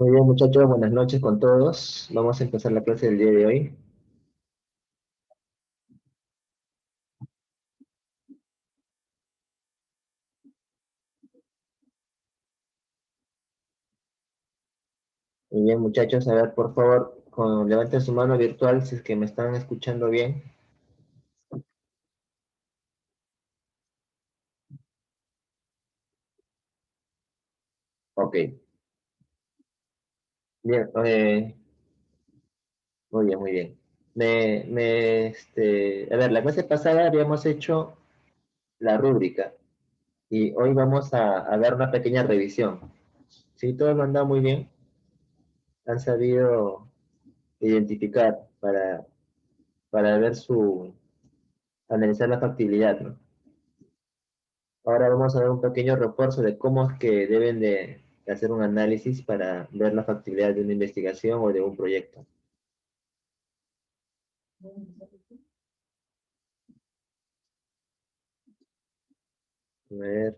Muy bien, muchachos, buenas noches con todos. Vamos a empezar la clase del día de hoy. Muy bien, muchachos, a ver, por favor, levanten su mano virtual si es que me están escuchando bien. Ok, bien, muy bien, muy bien. A ver, la clase pasada habíamos hecho la rúbrica y hoy vamos a dar una pequeña revisión. Sí, todo lo anda muy bien, han sabido identificar para ver analizar la factibilidad, ¿no? Ahora vamos a dar un pequeño refuerzo de cómo es que deben de hacer un análisis para ver la factibilidad de una investigación o de un proyecto. A ver,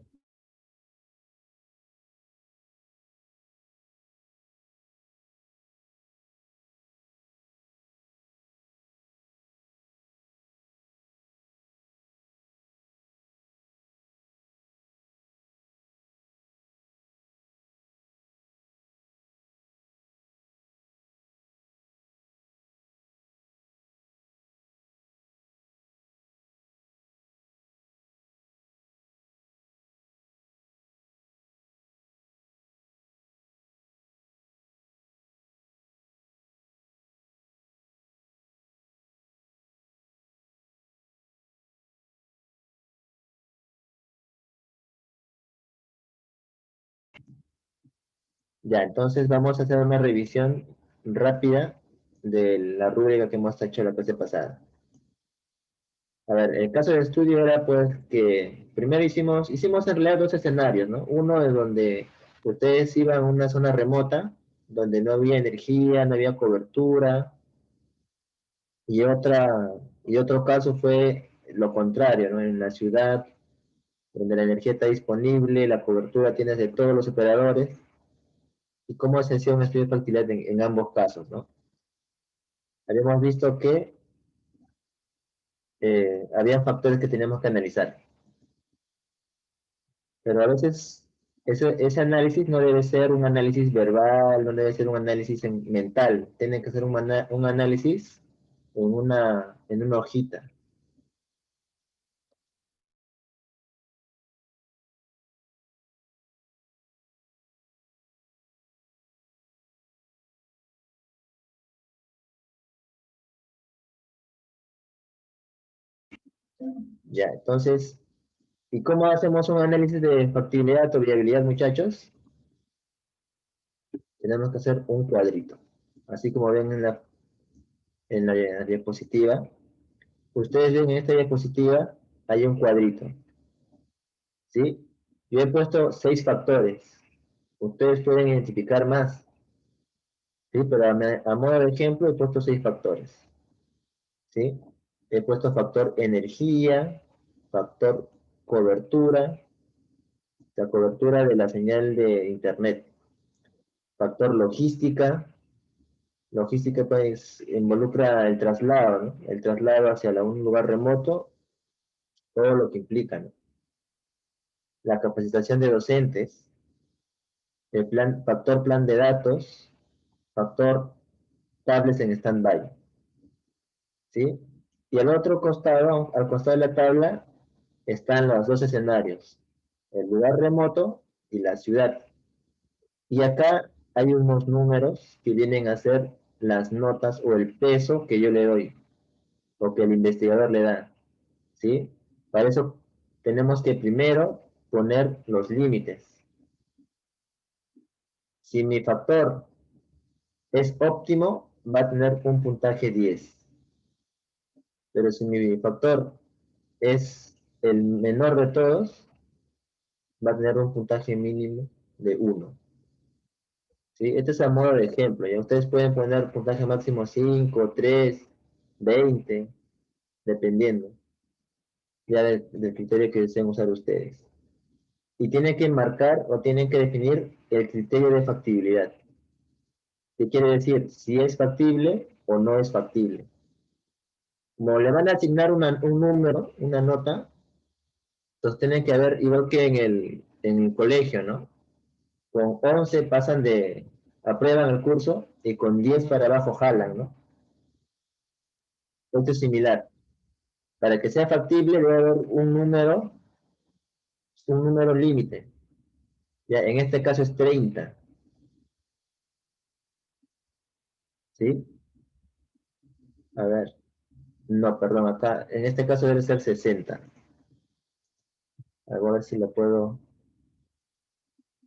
ya, entonces vamos a hacer una revisión rápida de la rúbrica que hemos hecho la clase pasada. A ver, el caso de estudio era pues que primero hicimos en realidad dos escenarios, ¿no? Uno es donde ustedes iban a una zona remota, donde no había energía, no había cobertura, y y otro caso fue lo contrario, ¿no? En la ciudad, donde la energía está disponible, la cobertura tienes de todos los operadores, y cómo se hacía un estudio de factibilidad en ambos casos, ¿no? Habíamos visto que había factores que teníamos que analizar, pero a veces ese análisis no debe ser un análisis verbal, no debe ser un análisis mental, tiene que ser un análisis en una hojita. Ya, entonces, ¿y cómo hacemos un análisis de factibilidad o viabilidad, muchachos? Tenemos que hacer un cuadrito, así como ven en la diapositiva. Ustedes ven en esta diapositiva, hay un cuadrito, ¿sí? Yo he puesto 6 factores. Ustedes pueden identificar más, ¿sí? Pero a modo de ejemplo he puesto 6 factores, ¿sí? He puesto factor energía, factor cobertura, la cobertura de la señal de internet, factor logística. Logística pues involucra el traslado, ¿no? El traslado hacia un lugar remoto, todo lo que implica, ¿no? La capacitación de docentes, factor plan de datos, factor tablets en stand-by, ¿sí? Y al otro costado, al costado de la tabla, están los dos escenarios, el lugar remoto y la ciudad. Y acá hay unos números que vienen a ser las notas o el peso que yo le doy, o que el investigador le da, ¿sí? Para eso tenemos que primero poner los límites. Si mi factor es óptimo, va a tener un puntaje 10. Pero si mi factor es el menor de todos, va a tener un puntaje mínimo de 1. ¿Sí? Este es a modo de ejemplo. Ya ustedes pueden poner puntaje máximo 5, 3, 20, dependiendo ya del criterio que deseen usar ustedes. Y tienen que marcar o tienen que definir el criterio de factibilidad. ¿Qué quiere decir? Si es factible o no es factible. Como le van a asignar un número, una nota, entonces tienen que haber, igual que en el colegio, ¿no? Con 11 pasan aprueban el curso y con 10 para abajo jalan, ¿no? Esto es similar. Para que sea factible debe haber un número límite. Ya, en este caso es 30, ¿sí? A ver, no, perdón, acá, en este caso debe ser 60. A ver si lo puedo,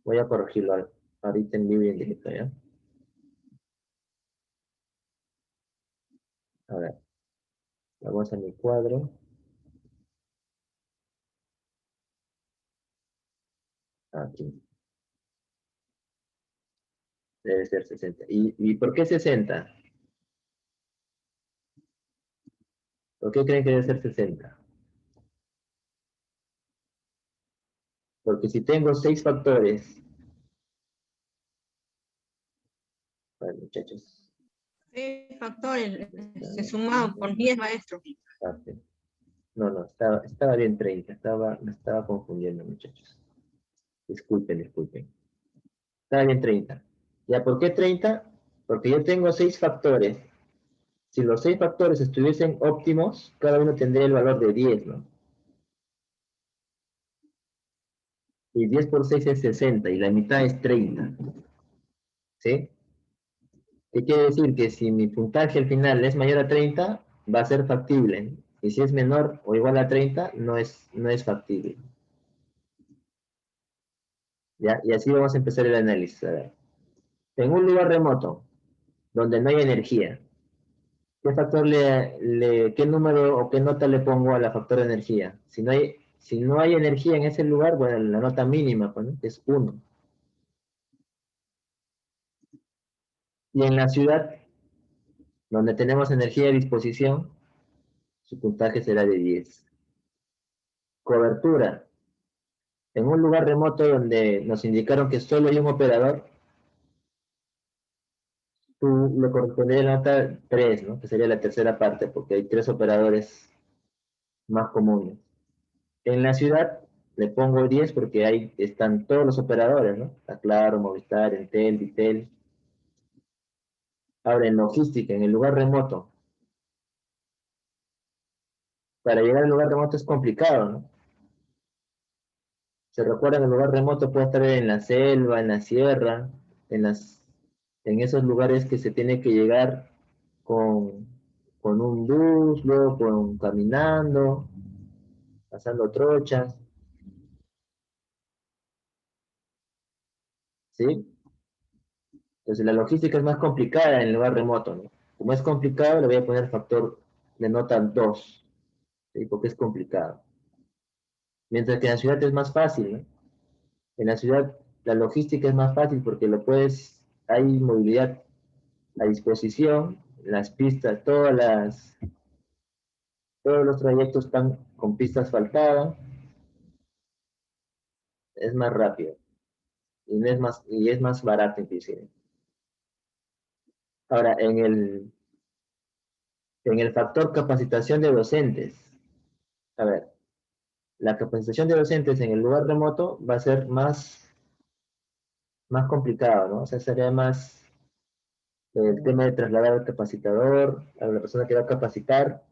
voy a corregirlo ahorita en vivo y en directo, ¿ya? A ver, vamos a mi cuadro. Aquí, debe ser 60. ¿Y por qué 60? ¿Por qué creen que debe ser 60? Porque si tengo 6 factores, a ver, muchachos, Sí, factores, se está- sumado por 10 maestros. no, no, estaba bien 30, me estaba confundiendo, muchachos. Disculpen, disculpen. Estaba bien 30. ¿Ya por qué 30? Porque yo tengo 6 factores. Si los 6 factores estuviesen óptimos, cada uno tendría el valor de 10, ¿no? Y 10 por 6 es 60 y la mitad es 30, ¿sí? ¿Qué quiere decir? Que si mi puntaje al final es mayor a 30, va a ser factible. Y si es menor o igual a 30, no es factible. ¿Ya? Y así vamos a empezar el análisis. A ver. En un lugar remoto, donde no hay energía, qué número o qué nota le pongo a la factor de energía? Si no hay energía en ese lugar, bueno, la nota mínima, pues, ¿no? Es 1. Y en la ciudad, donde tenemos energía a disposición, su puntaje será de 10. Cobertura. En un lugar remoto donde nos indicaron que solo hay un operador, tú le correspondería la nota 3, ¿no? Que sería la tercera parte, porque hay 3 operadores más comunes. En la ciudad le pongo 10 porque ahí están todos los operadores, ¿no? Está Claro, Movistar, Entel, Vitel. Ahora, en logística, en el lugar remoto, para llegar al lugar remoto es complicado, ¿no? Se recuerda que el lugar remoto puede estar en la selva, en la sierra, en las, en esos lugares que se tiene que llegar con, con un bus, luego caminando, pasando trochas, ¿sí? Entonces la logística es más complicada en el lugar remoto, ¿no? Como es complicado, le voy a poner factor de nota 2, ¿sí? Porque es complicado. Mientras que en la ciudad es más fácil, ¿no? En la ciudad la logística es más fácil porque hay movilidad a disposición, las pistas, todos los trayectos están con pistas asfaltadas, es más rápido y es más barato inclusive. Ahora, en el factor capacitación de docentes, a ver, la capacitación de docentes en el lugar remoto va a ser más complicado, ¿no? O sea, sería más el tema de trasladar al capacitador, a la persona que va a capacitar,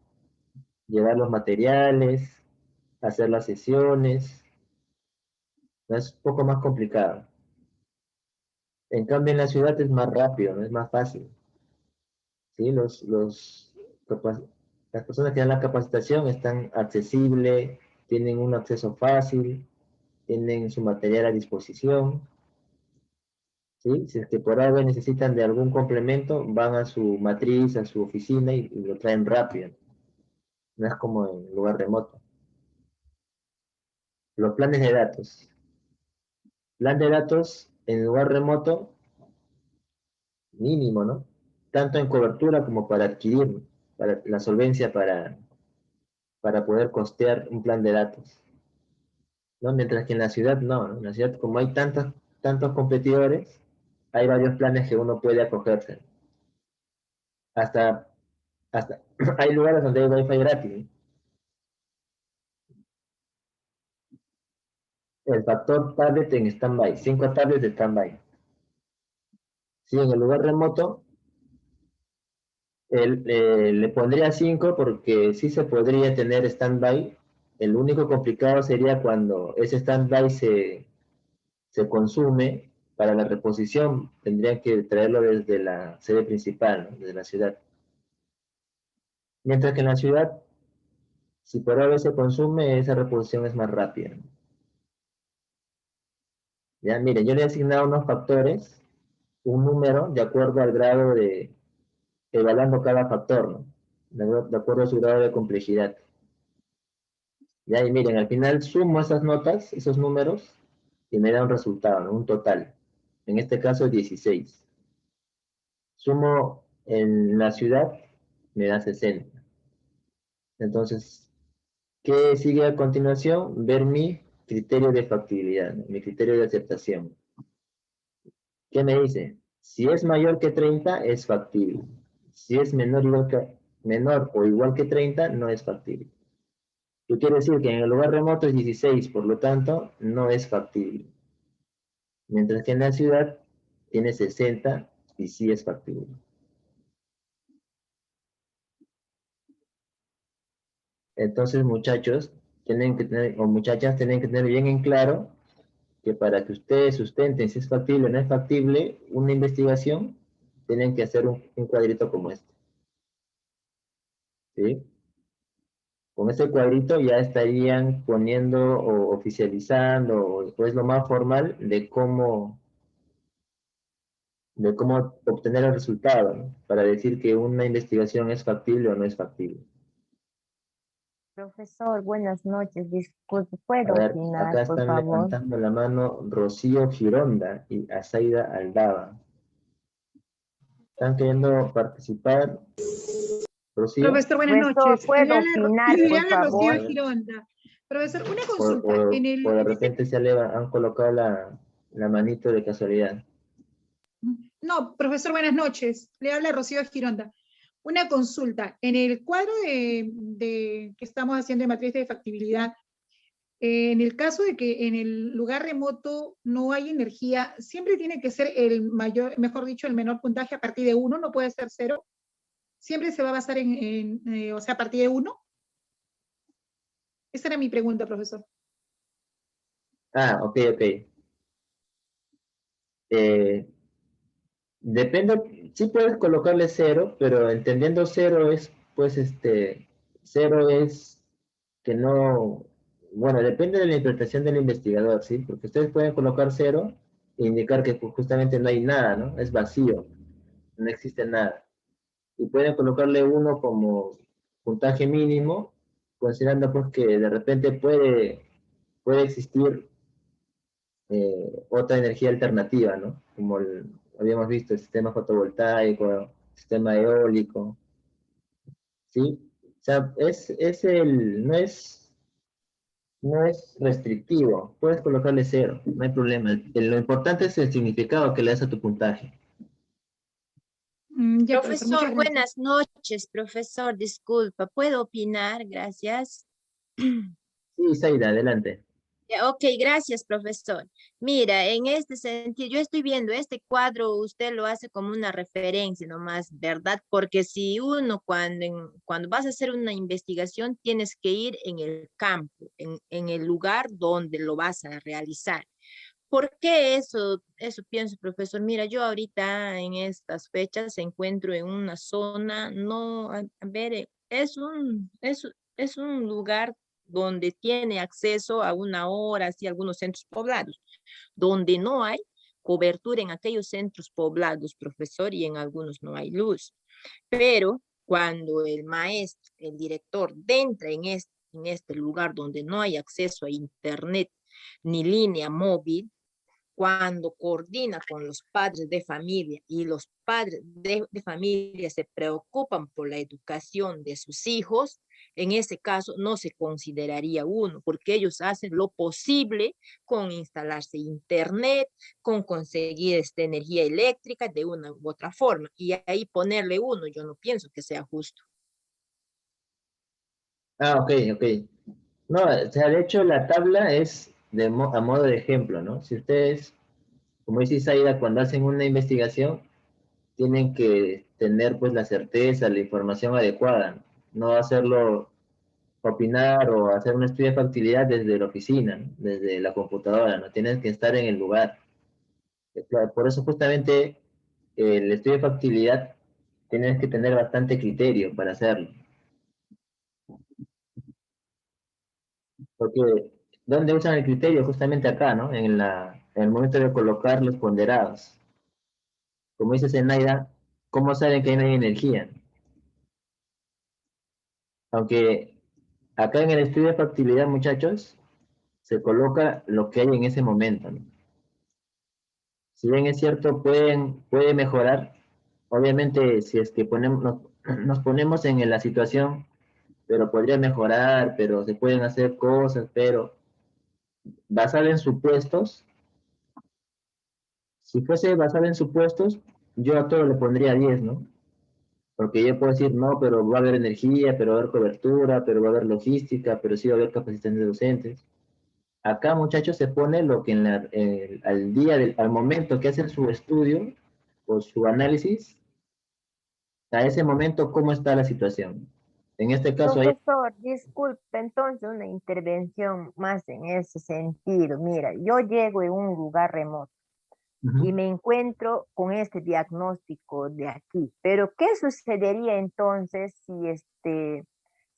llevar los materiales, hacer las sesiones, ¿no? Es un poco más complicado. En cambio, en la ciudad es más rápido, ¿no? Es más fácil, ¿sí? Las personas que dan la capacitación están accesibles, tienen un acceso fácil, tienen su material a disposición, ¿sí? Si es que por algo necesitan de algún complemento, van a su matriz, a su oficina y lo traen rápido. No es como en lugar remoto. Los planes de datos. Plan de datos en lugar remoto, mínimo, ¿no? Tanto en cobertura como para adquirir, para la solvencia para poder costear un plan de datos, ¿no? Mientras que en la ciudad no, ¿no? En la ciudad como hay tantos competidores, hay varios planes que uno puede acogerse. Hasta hay lugares donde hay wifi gratis. El factor tablet en standby, 5 tablets de standby. Si en el lugar remoto, le pondría 5 porque sí se podría tener standby. El único complicado sería cuando ese standby se consume para la reposición. Tendrían que traerlo desde la sede principal, ¿no? Desde la ciudad. Mientras que en la ciudad, si por ahora se consume, esa reposición es más rápida. Ya, miren, yo le he asignado unos factores, un número de acuerdo al grado de, evaluando cada factor, ¿no? De acuerdo a su grado de complejidad. Ya, y miren, al final sumo esas notas, esos números, y me da un resultado, ¿no? Un total. En este caso, 16. Sumo en la ciudad, me da 60. Entonces, ¿qué sigue a continuación? Ver mi criterio de factibilidad, ¿no? Mi criterio de aceptación. ¿Qué me dice? Si es mayor que 30, es factible. Si es menor o igual que 30, no es factible. Yo quiero decir que en el lugar remoto es 16, por lo tanto, no es factible. Mientras que en la ciudad tiene 60 y sí es factible. Entonces, muchachos, tienen que tener, o muchachas, tienen que tener bien en claro que para que ustedes sustenten si es factible o no es factible una investigación, tienen que hacer un cuadrito como este. ¿Sí? Con ese cuadrito ya estarían poniendo o oficializando, o es lo más formal de cómo obtener el resultado, ¿no? Para decir que una investigación es factible o no es factible. Profesor, buenas noches. Disculpe, A ¿puedo ver, opinar, acá por están favor? levantando la mano Rocío Gironda y Azaida Aldaba. ¿Están queriendo participar? Rocío, Profesor, buenas Profesor, noches. ¿puedo opinar, Le por habla Rocío favor? Gironda. Profesor, una o, consulta. o de repente han colocado la manito de casualidad. No, profesor, buenas noches. Le habla Rocío Gironda. Una consulta. En el cuadro que estamos haciendo de matriz de factibilidad, en el caso de que en el lugar remoto no hay energía, siempre tiene que ser el mayor, mejor dicho, el menor puntaje a partir de 1, no puede ser 0. Siempre se va a basar o sea, a partir de 1. Esa era mi pregunta, profesor. Ah, ok, ok. Depende, sí puedes colocarle 0, pero entendiendo 0 es, pues, 0 es que no, bueno, depende de la interpretación del investigador, ¿sí? Porque ustedes pueden colocar 0 e indicar que pues, justamente no hay nada, ¿no? Es vacío, no existe nada. Y pueden colocarle 1 como puntaje mínimo, considerando pues que de repente puede existir otra energía alternativa, ¿no? Como habíamos visto, el sistema fotovoltaico, el sistema eólico, ¿sí? O sea, no es restrictivo, puedes colocarle 0, no hay problema. Lo importante es el significado que le das a tu puntaje. Ya, profesor, muchas Profesor, gracias. buenas noches, profesor. Disculpa, ¿puedo opinar? Gracias. Sí, Zaida, adelante. Ok, gracias, profesor. Mira, en este sentido, yo estoy viendo este cuadro, usted lo hace como una referencia nomás, ¿verdad? Porque si uno cuando vas a hacer una investigación, tienes que ir en el campo, en el lugar donde lo vas a realizar. ¿Por qué eso pienso, profesor? Mira, yo ahorita en estas fechas se encuentro en una zona, no, a ver, es un lugar donde tiene acceso a una hora, así algunos centros poblados, donde no hay cobertura en aquellos centros poblados, profesor, y en algunos no hay luz. Pero cuando el maestro, el director, entra en este lugar donde no hay acceso a internet ni línea móvil, cuando coordina con los padres de familia y los padres de familia se preocupan por la educación de sus hijos, En ese caso no se consideraría uno, porque ellos hacen lo posible con instalarse internet, con conseguir energía eléctrica de una u otra forma. Y ahí ponerle uno, yo no pienso que sea justo. Ah, ok, ok. No, o sea, de hecho la tabla es a modo de ejemplo, ¿no? Si ustedes, como dice Isaida, cuando hacen una investigación, tienen que tener pues la certeza, la información adecuada, no hacerlo, opinar o hacer un estudio de factibilidad desde la oficina, ¿no? Desde la computadora, no tienes que estar en el lugar. Claro, por eso justamente el estudio de factibilidad tienes que tener bastante criterio para hacerlo, porque ¿dónde usan el criterio? Justamente acá, ¿no? En el momento de colocar los ponderados. Como dice Zenaida, ¿cómo saben que no hay energía? Aunque acá en el estudio de factibilidad, muchachos, se coloca lo que hay en ese momento, ¿no? Si bien es cierto, puede mejorar, obviamente si es que nos ponemos en la situación, pero podría mejorar, pero se pueden hacer cosas, pero basado en supuestos, si fuese basado en supuestos, yo a todo le pondría 10, ¿no? Porque yo puedo decir, no, pero va a haber energía, pero va a haber cobertura, pero va a haber logística, pero sí va a haber capacitación de docentes. Acá, muchachos, se pone lo que al al momento que hacen su estudio o su análisis, a ese momento, cómo está la situación. En este caso, ahí, Profesor, disculpe, entonces una intervención más en ese sentido. Mira, yo llego en un lugar remoto y ujú. me encuentro con este diagnóstico de aquí. Pero, ¿qué sucedería entonces si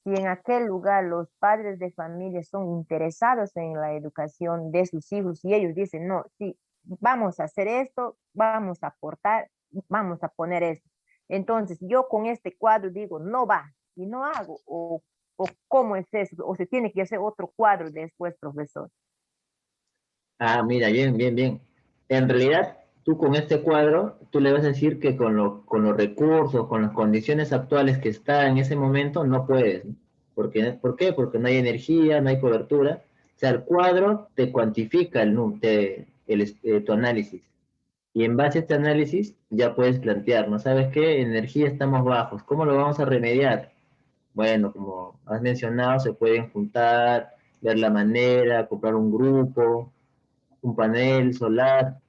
en aquel lugar los padres de familia son interesados en la educación de sus hijos y ellos dicen, no, sí, vamos a hacer esto, vamos a aportar, vamos a poner esto? Entonces, yo con este cuadro digo, no va, y no hago, o cómo es eso, o se tiene que hacer otro cuadro después, profesor. Ah, mira, bien, bien, bien. En realidad, tú con este cuadro, tú le vas a decir que con los recursos, con las condiciones actuales que está en ese momento, no puedes, ¿no? ¿Por qué? Porque no hay energía, no hay cobertura. O sea, el cuadro te cuantifica tu análisis. Y en base a este análisis ya puedes plantear, ¿no? ¿Sabes qué? Energía estamos bajos. ¿Cómo lo vamos a remediar? Bueno, como has mencionado, se pueden juntar, ver la manera, comprar un grupo, un panel solar.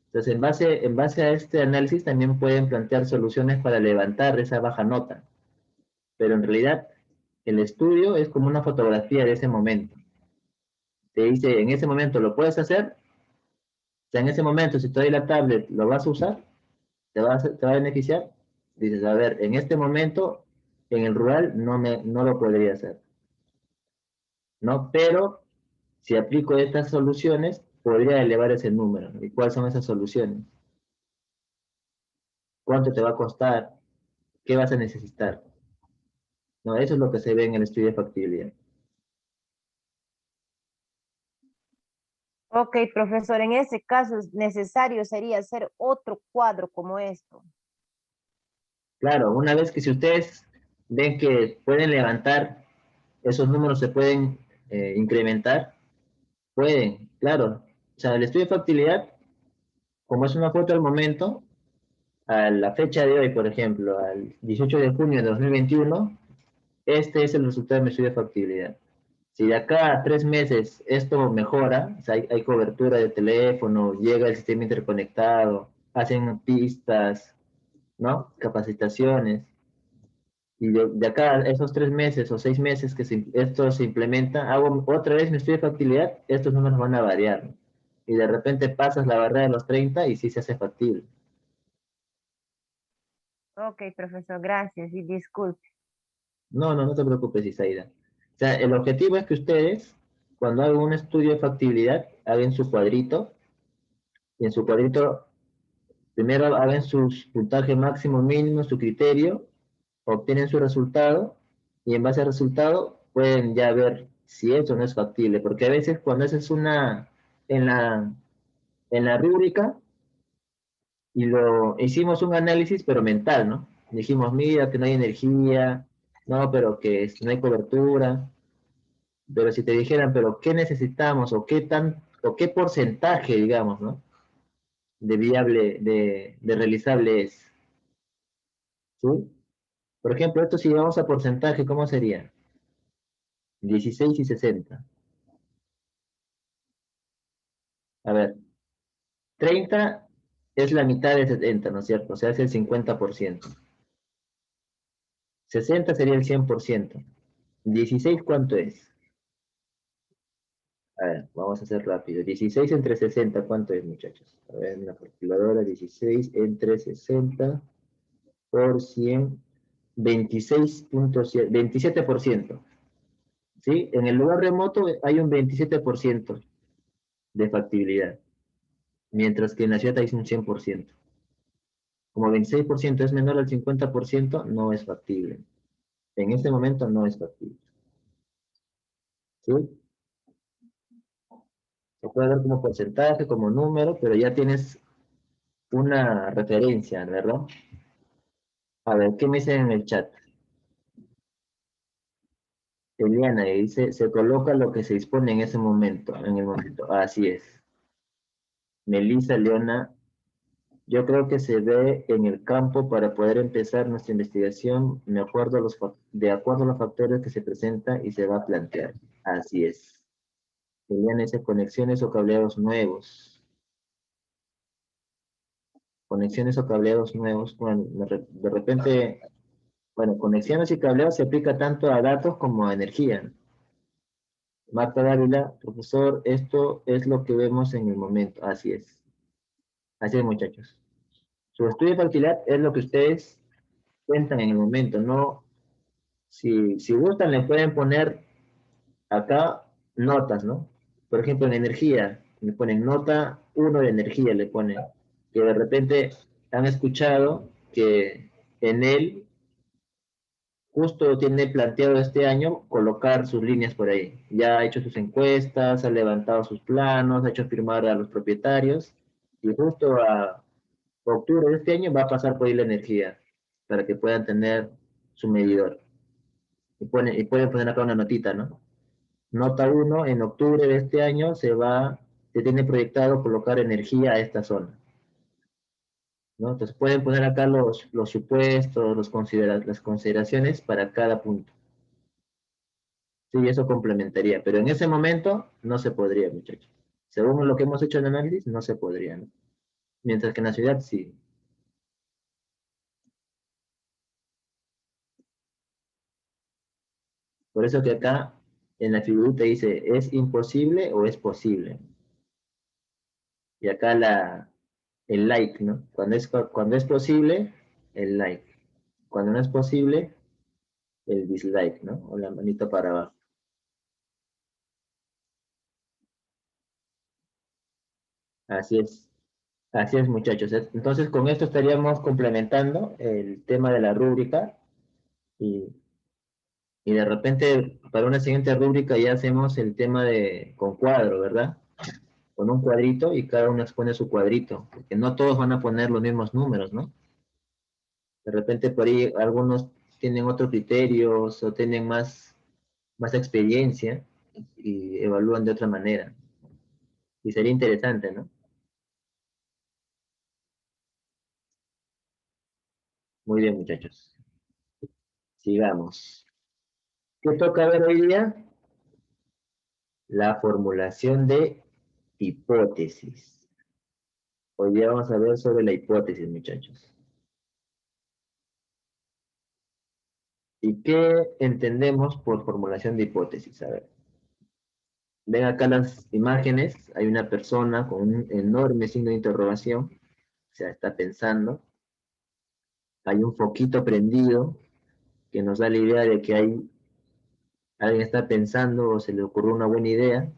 Entonces, en base a este análisis también pueden plantear soluciones para levantar esa baja nota. Pero en realidad, el estudio es como una fotografía de ese momento. Te dice, en ese momento lo puedes hacer. O sea, en ese momento, si te doy la tablet, lo vas a usar, te va a beneficiar. Dices, a ver, en este momento, en el rural no lo podría hacer, ¿no? Pero si aplico estas soluciones, podría elevar ese número, ¿no? ¿Y cuáles son esas soluciones? ¿Cuánto te va a costar? ¿Qué vas a necesitar? No, eso es lo que se ve en el estudio de factibilidad. Ok, profesor, en ese caso es necesario sería hacer otro cuadro como esto. Claro, una vez que si ustedes ven que pueden levantar, esos números se pueden incrementar, pueden, claro. O sea, el estudio de factibilidad, como es una foto al momento, a la fecha de hoy, por ejemplo, al 18 de junio de 2021, este es el resultado de mi estudio de factibilidad. Si de acá a 3 meses esto mejora, o sea, hay cobertura de teléfono, llega el sistema interconectado, hacen pistas, ¿no? Capacitaciones. Y de acá a esos 3 meses o 6 meses que esto se implementa, hago otra vez mi estudio de factibilidad, estos números van a variar, ¿no? Y de repente pasas la barrera de los 30 y sí se hace factible. Ok, profesor, gracias y disculpe. No, no, no te preocupes, Isaida. O sea, el objetivo es que ustedes, cuando hagan un estudio de factibilidad, hagan su cuadrito y en su cuadrito primero hagan su puntaje máximo, mínimo, su criterio, obtienen su resultado y en base al resultado pueden ya ver si eso no es factible, porque a veces cuando haces en la, en la rúbrica y lo hicimos un análisis pero mental, ¿no? Dijimos, mira que no hay energía, No, pero no hay cobertura. Pero si te dijeran, pero ¿qué necesitamos o qué porcentaje, digamos, ¿no? De viable, de realizable es, ¿sí? Por ejemplo, esto si vamos a porcentaje, ¿cómo sería? 16 y 60. A ver, 30 es la mitad de 70, ¿no es cierto? O sea, es el 50%. 60 sería el 100%. 16, ¿cuánto es? A ver, vamos a hacer rápido. 16 entre 60, ¿cuánto es, muchachos? A ver, en la calculadora, 16 entre 60 por 100, 26.7, 27%. ¿Sí? En el lugar remoto hay un 27% de factibilidad, mientras que en la ciudad hay un 100%. Como 26% es menor al 50%, no es factible. En este momento no es factible. ¿Sí? Se puede ver como porcentaje, como número, pero ya tienes una referencia, ¿verdad? A ver, ¿qué me dicen en el chat? Eliana dice, se coloca lo que se dispone en ese momento, en el momento. Así es. Melissa Leona, yo creo que se ve en el campo para poder empezar nuestra investigación de acuerdo a los factores que se presentan y se va a plantear. Así es. Eliana dice conexiones o cableados nuevos. Conexiones o cableados nuevos. Bueno, de repente, bueno, conexiones y cableados se aplica tanto a datos como a energía. Marta Dávila, profesor, esto es lo que vemos en el momento. Así es. Así es, muchachos. Su estudio de fertilidad es lo que ustedes cuentan en el momento, ¿no? Si gustan, le pueden poner acá notas, ¿no? Por ejemplo, en energía, le ponen nota 1 de energía, le ponen, que de repente han escuchado que en él justo tiene planteado este año colocar sus líneas por ahí. Ya ha hecho sus encuestas, ha levantado sus planos, ha hecho firmar a los propietarios y justo a octubre de este año va a pasar por ahí la energía para que puedan tener su medidor. Y pueden poner acá una notita, ¿no? Nota 1, en octubre de este año se tiene proyectado colocar energía a esta zona, ¿no? Entonces pueden poner acá los supuestos, las consideraciones para cada punto. Sí, eso complementaría, pero en ese momento no se podría, muchachos. Según lo que hemos hecho en el análisis, no se podría, ¿no? Mientras que en la ciudad sí. Por eso que acá en la figurita dice, ¿es imposible o es posible? Y acá el like, ¿no? Cuando es posible, el like. Cuando no es posible, el dislike, ¿no? O la manito para abajo. Así es. Así es, muchachos. Entonces, con esto estaríamos complementando el tema de la rúbrica y, y de repente para una siguiente rúbrica ya hacemos el tema con cuadro, ¿verdad? Con un cuadrito y cada uno expone su cuadrito, porque no todos van a poner los mismos números, ¿no? De repente por ahí algunos tienen otros criterios o tienen más experiencia y evalúan de otra manera. Y sería interesante, ¿no? Muy bien, muchachos. Sigamos. ¿Qué toca ver hoy día? La formulación de hipótesis. Hoy día vamos a ver sobre la hipótesis, muchachos. ¿Y qué entendemos por formulación de hipótesis? A ver. Ven acá las imágenes. Hay una persona con un enorme signo de interrogación. O sea, está pensando. Hay un foquito prendido que nos da la idea de que alguien está pensando o se le ocurrió una buena idea.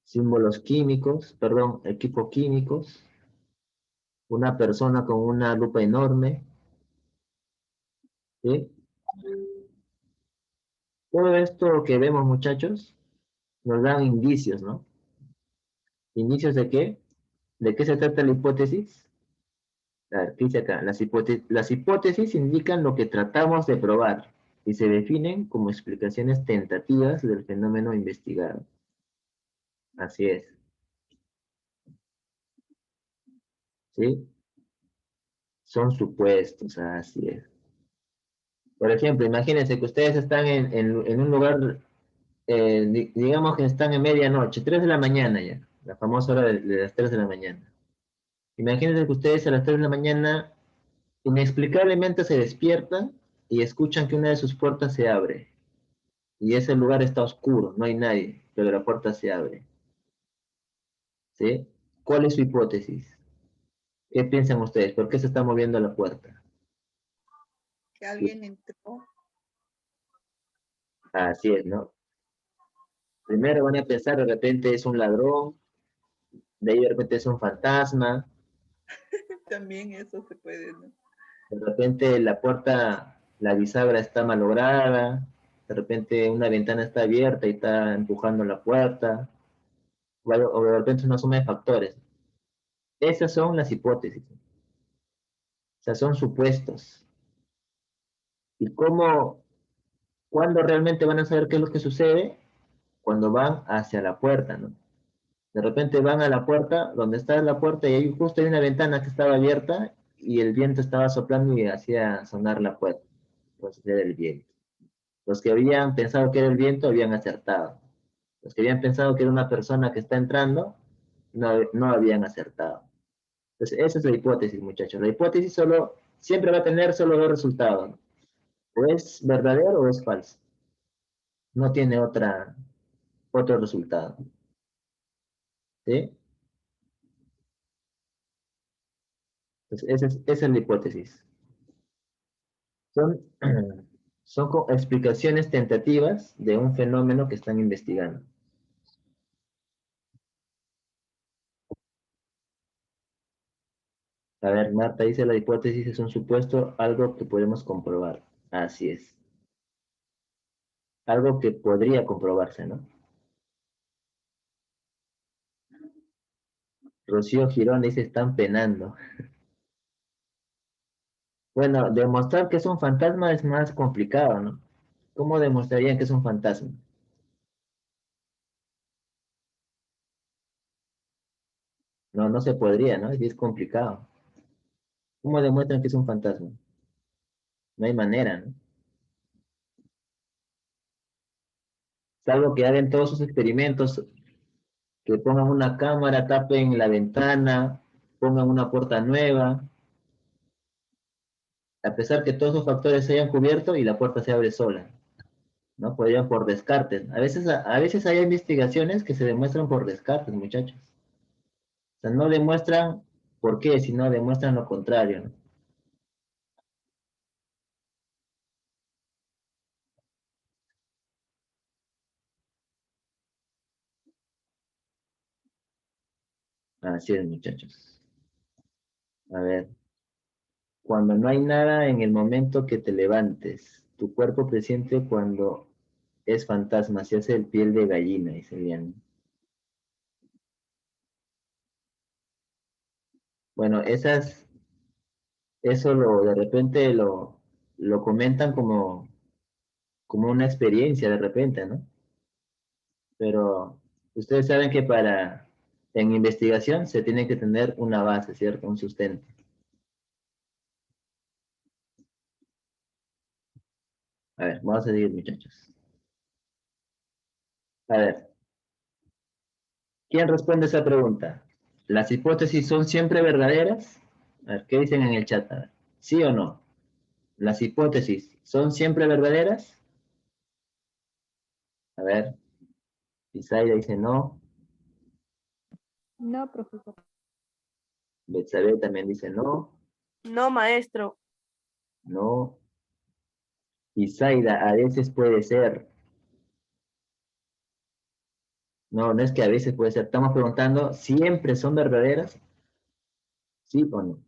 Símbolos químicos, perdón, equipos químicos. Una persona con una lupa enorme. ¿Sí? Todo esto que vemos, muchachos, nos dan indicios, ¿no? ¿Indicios de qué? ¿De qué se trata la hipótesis? A ver, ¿qué dice acá? Las hipótesis indican lo que tratamos de probar y se definen como explicaciones tentativas del fenómeno investigado. Así es. ¿Sí? Son supuestos, así es. Por ejemplo, imagínense que ustedes están en un lugar, digamos que están en medianoche, 3 de la mañana ya, la famosa hora de las 3 de la mañana. Imagínense que ustedes a las 3 de la mañana inexplicablemente se despiertan y escuchan que una de sus puertas se abre. Y ese lugar está oscuro, no hay nadie, pero la puerta se abre. ¿Sí? ¿Cuál es su hipótesis? ¿Qué piensan ustedes? ¿Por qué se está moviendo la puerta? Que alguien entró. Así es, ¿no? Primero van a pensar, de repente es un ladrón, de ahí de repente es un fantasma, También eso se puede, ¿no? de repente la puerta, la bisagra está malograda, de repente una ventana está abierta y está empujando la puerta, o de repente una suma de factores. Esas son las hipótesis, o sea, son supuestos. ¿Y cómo, cuándo realmente van a saber qué es lo que sucede? Cuando van hacia la puerta, ¿no? De repente van a la puerta, donde está la puerta, y ahí justo hay una ventana que estaba abierta y el viento estaba soplando y hacía sonar la puerta. Entonces era el viento. Los que habían pensado que era el viento habían acertado. Los que habían pensado que era una persona que está entrando, no habían acertado. Entonces, esa es la hipótesis, muchachos. La hipótesis siempre va a tener solo dos resultados, ¿no? O es verdadero o es falso. No tiene otro resultado. ¿Sí? Entonces, esa es la hipótesis. Son, son explicaciones tentativas de un fenómeno que están investigando. A ver, Marta dice la hipótesis es un supuesto, algo que podemos comprobar. Así es. Algo que podría comprobarse, ¿no? Rocío Girón dice están penando. Bueno, demostrar que es un fantasma es más complicado, ¿no? ¿Cómo demostrarían que es un fantasma? No, no se podría, ¿no? Es complicado. ¿Cómo demuestran que es un fantasma? No hay manera, ¿no? Salvo que hagan todos sus experimentos, que pongan una cámara, tapen la ventana, pongan una puerta nueva, a pesar que todos los factores se hayan cubierto y la puerta se abre sola, ¿no? Podrían por descartes. A veces hay investigaciones que se demuestran por descartes, muchachos. O sea, no demuestran por qué, sino demuestran lo contrario, ¿no? Así es, muchachos. A ver, cuando no hay nada en el momento que te levantes, tu cuerpo presiente cuando es fantasma, se hace el piel de gallina, dice Diana. Bueno, eso de repente lo comentan como una experiencia de repente, ¿no? Pero ustedes saben que en investigación se tiene que tener una base, ¿cierto? Un sustento. A ver, vamos a seguir, muchachos. A ver, ¿quién responde esa pregunta? ¿Las hipótesis son siempre verdaderas? A ver, ¿qué dicen en el chat? A ver, ¿sí o no? ¿Las hipótesis son siempre verdaderas? A ver, Isaida dice no, No, profesor. Betsabe también dice no, No, maestro. no. Isaida, a veces puede ser. No, no es que a veces puede ser. Estamos preguntando, ¿siempre son verdaderas? ¿Sí o no?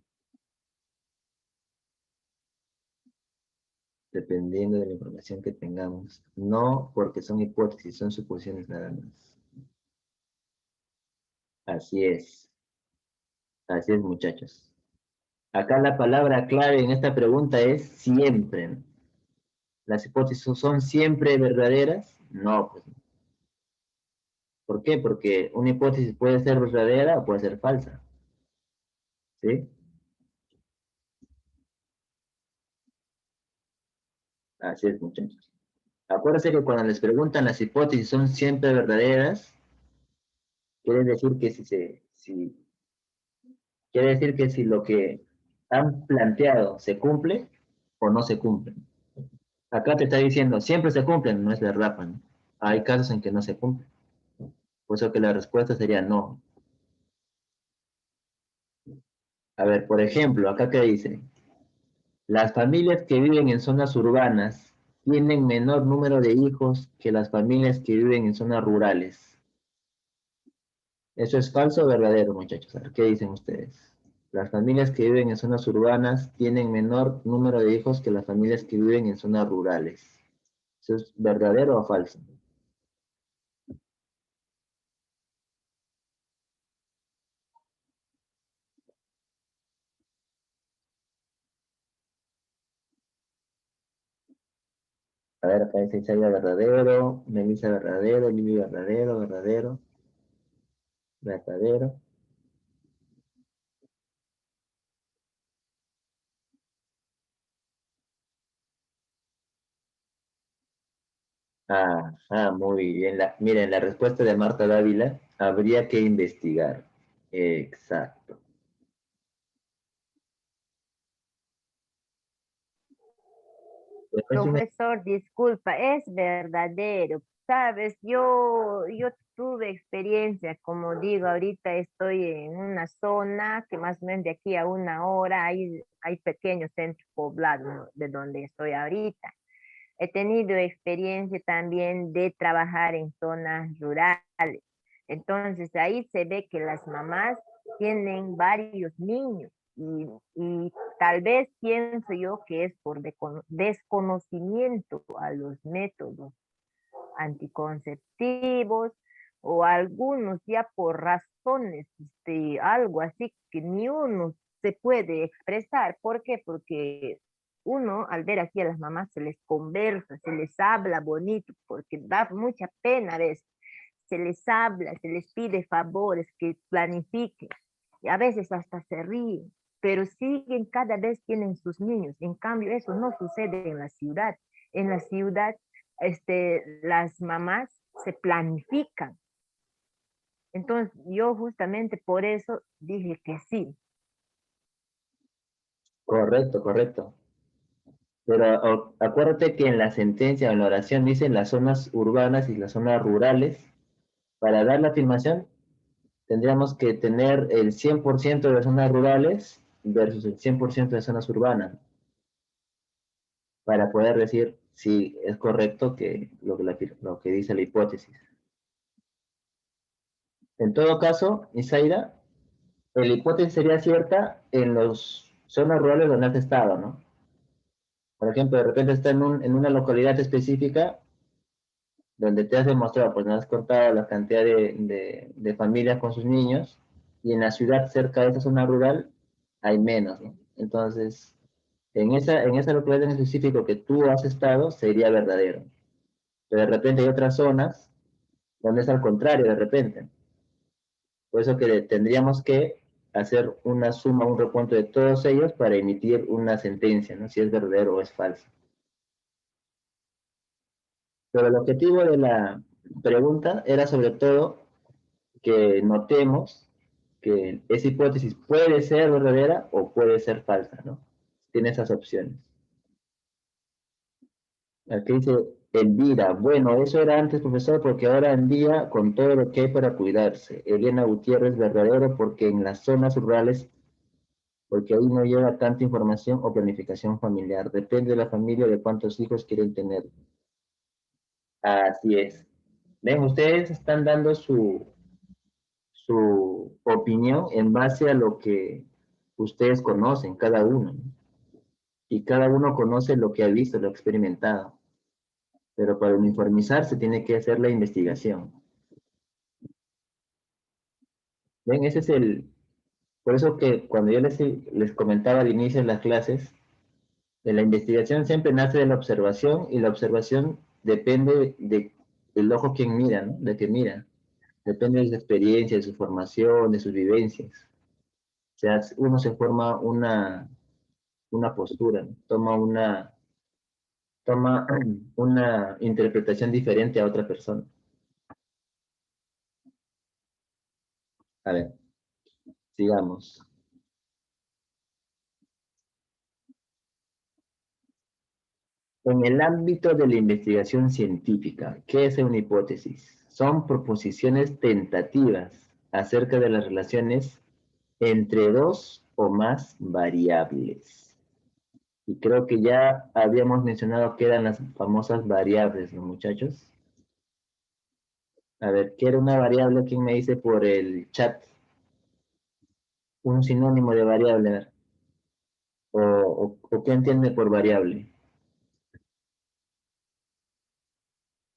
Dependiendo de la información que tengamos. No porque son hipótesis, son suposiciones nada más. Así es. Así es, muchachos. Acá la palabra clave en esta pregunta es siempre, ¿no? ¿Las hipótesis son siempre verdaderas? No, pues. ¿Por qué? Porque una hipótesis puede ser verdadera o puede ser falsa. ¿Sí? Así es, muchachos. Acuérdense que cuando les preguntan las hipótesis son siempre verdaderas, quiere decir que quiere decir que si lo que han planteado se cumple o no se cumple. Acá te está diciendo, siempre se cumplen, no es verdad, ¿no? Hay casos en que no se cumplen. Por eso que la respuesta sería no. A ver, por ejemplo, acá que dice, las familias que viven en zonas urbanas tienen menor número de hijos que las familias que viven en zonas rurales. ¿Eso es falso o verdadero, muchachos? A ver, ¿qué dicen ustedes? Las familias que viven en zonas urbanas tienen menor número de hijos que las familias que viven en zonas rurales. ¿Eso es verdadero o falso? A ver, acá dice Chaya verdadero, Melissa verdadero, Lili verdadero, verdadero, verdadero. Muy bien. Miren, la respuesta de Marta Dávila, habría que investigar. Exacto. Es un- Profesor, disculpa, es verdadero. Sabes, yo tuve experiencia, como digo, ahorita estoy en una zona que más o menos de aquí a una hora hay pequeños centros poblados, ¿no? De donde estoy ahorita. He tenido experiencia también de trabajar en zonas rurales. Entonces ahí se ve que las mamás tienen varios niños y tal vez pienso yo que es por desconocimiento a los métodos anticonceptivos o algunos ya por razones, algo así que ni uno se puede expresar. ¿Por qué? Porque uno al ver aquí a las mamás se les conversa, se les habla bonito, porque da mucha pena a veces. Se les habla, se les pide favores, que planifiquen. Y a veces hasta se ríen, pero siguen, cada vez tienen sus niños. En cambio, eso no sucede en la ciudad. En la ciudad las mamás se planifican. Entonces, yo justamente por eso dije que sí. Correcto, correcto. Pero acuérdate que en la sentencia o en la oración dicen las zonas urbanas y las zonas rurales. Para dar la afirmación, tendríamos que tener el 100% de zonas rurales versus el 100% de zonas urbanas para poder decir si es correcto que lo que dice la hipótesis. En todo caso, Isaida, la hipótesis sería cierta en las zonas rurales donde has estado, ¿no? Por ejemplo, de repente está en una localidad específica donde te has demostrado, pues no has contado la cantidad de familias con sus niños, y en la ciudad cerca de esa zona rural hay menos, ¿no? Entonces, en esa localidad en específico que tú has estado, sería verdadero. Pero de repente hay otras zonas donde es al contrario, de repente. Por eso que tendríamos que hacer una suma, un recuento de todos ellos para emitir una sentencia, ¿no? Si es verdadero o es falso. Pero el objetivo de la pregunta era sobre todo que notemos que esa hipótesis puede ser verdadera o puede ser falsa, ¿no? Tiene esas opciones. Aquí dice Elvira, bueno, eso era antes, profesor, porque ahora en día, con todo lo que hay para cuidarse. Elena Gutiérrez, verdadero, porque en las zonas rurales, porque ahí no llega tanta información o planificación familiar. Depende de la familia de cuántos hijos quieren tener. Así es. Ven, ustedes están dando su opinión en base a lo que ustedes conocen, cada uno, ¿no? Y cada uno conoce lo que ha visto, lo ha experimentado. Pero para uniformizarse tiene que hacer la investigación. Ven, ese es Por eso que cuando yo les comentaba al inicio de las clases, de la investigación siempre nace de la observación y la observación depende del ojo quien mira, ¿no? De que mira. Depende de su experiencia, de su formación, de sus vivencias. O sea, uno se forma una postura, ¿no? Toma una interpretación diferente a otra persona. A ver, sigamos. En el ámbito de la investigación científica, ¿qué es una hipótesis? Son proposiciones tentativas acerca de las relaciones entre dos o más variables. Y creo que ya habíamos mencionado que eran las famosas variables, ¿no, muchachos? A ver, ¿qué era una variable? ¿Quién me dice por el chat? Un sinónimo de variable, a ver. ¿O qué entiende por variable?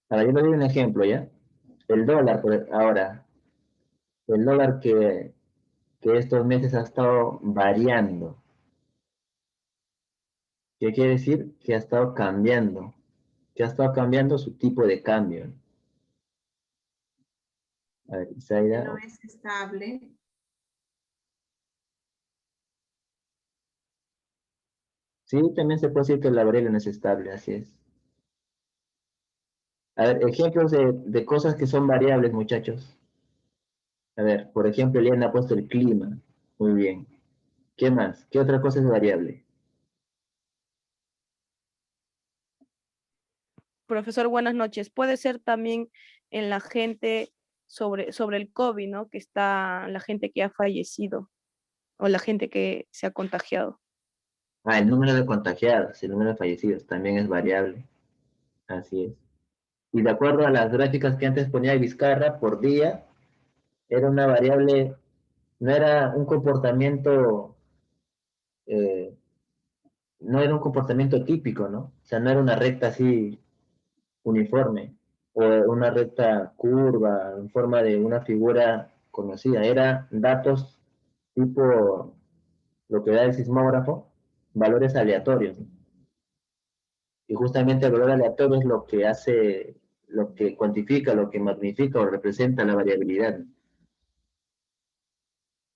Ahora, yo le doy un ejemplo, ¿ya? El dólar, ahora, el dólar que estos meses ha estado variando. ¿Qué quiere decir? Que ha estado cambiando. Que ha estado cambiando su tipo de cambio. A ver, Que Isaida. no es estable. Sí, también se puede decir que la variable no es estable, así es. A ver, ejemplos de cosas que son variables, muchachos. A ver, por ejemplo, Eliana ha puesto el clima. Muy bien. ¿Qué más? ¿Qué otra cosa es variable? Profesor, buenas noches. Puede ser también en la gente sobre el COVID, ¿no? Que está la gente que ha fallecido o la gente que se ha contagiado. Ah, el número de contagiados, el número de fallecidos también es variable. Así es. Y de acuerdo a las gráficas que antes ponía Vizcarra, por día, era una variable, no era un comportamiento, eh, no era un comportamiento típico, ¿no? O sea, no era una recta así uniforme o una recta curva en forma de una figura conocida. Era datos tipo lo que da el sismógrafo, valores aleatorios, ¿no? Y justamente el valor aleatorio es lo que hace, lo que cuantifica, lo que magnifica o representa la variabilidad.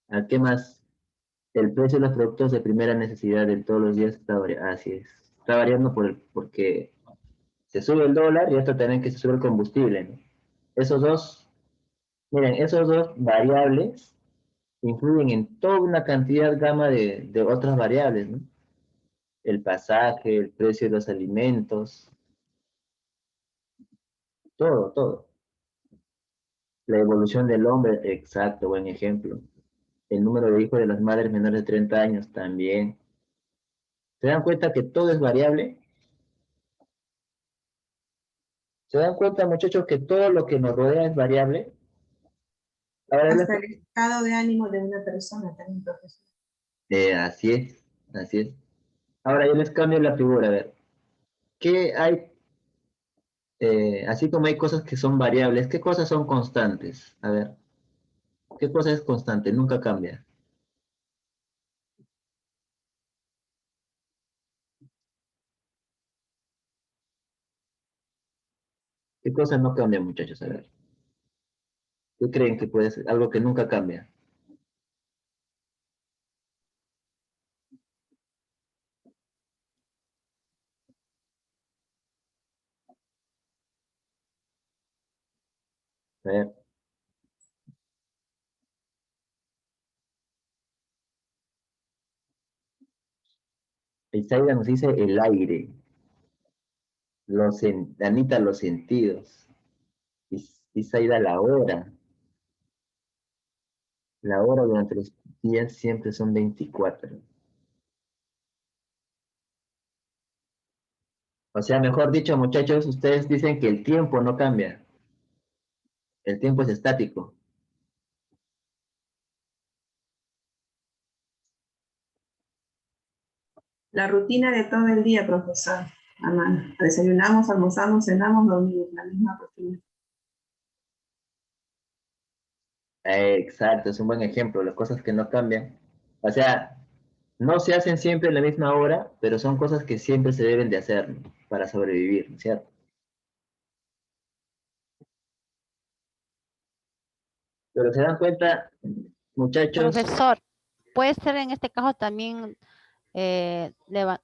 ¿A qué más? El precio de los productos de primera necesidad de todos los días está variando. Así es. Está variando porque se sube el dólar y esto también que se sube el combustible, ¿no? Esos dos, miren, esos dos variables influyen en toda una cantidad gama de otras variables, ¿no? El pasaje, el precio de los alimentos, todo, todo. La evolución del hombre, exacto, buen ejemplo. El número de hijos de las madres menores de 30 años también. ¿Se dan cuenta que todo es variable? ¿Se dan cuenta, muchachos, que todo lo que nos rodea es variable? Ahora, Hasta el estado de ánimo de una persona también, profesor. así es, así es. Ahora yo les cambio la figura, a ver. ¿Qué hay? Así como hay cosas que son variables, ¿qué cosas son constantes? A ver, ¿qué cosa es constante? Nunca cambia. ¿Qué cosa no cambia, muchachos? A ver. ¿Qué creen que puede ser? Algo que nunca cambia. A ver. Isaida nos dice el aire. Anita, los sentidos. Isaida, la hora. La hora durante los días siempre son 24. O sea, mejor dicho, muchachos, ustedes dicen que el tiempo no cambia. El tiempo es estático. La rutina de todo el día, profesor. Amanda. Desayunamos, almorzamos, cenamos, dormimos. La misma rutina. Exacto, es un buen ejemplo. Las cosas que no cambian O sea, no se hacen siempre en la misma hora, pero son cosas que siempre se deben de hacer, ¿no? Para sobrevivir, ¿no es cierto? Pero se dan cuenta, muchachos, Profesor, puede ser en este caso también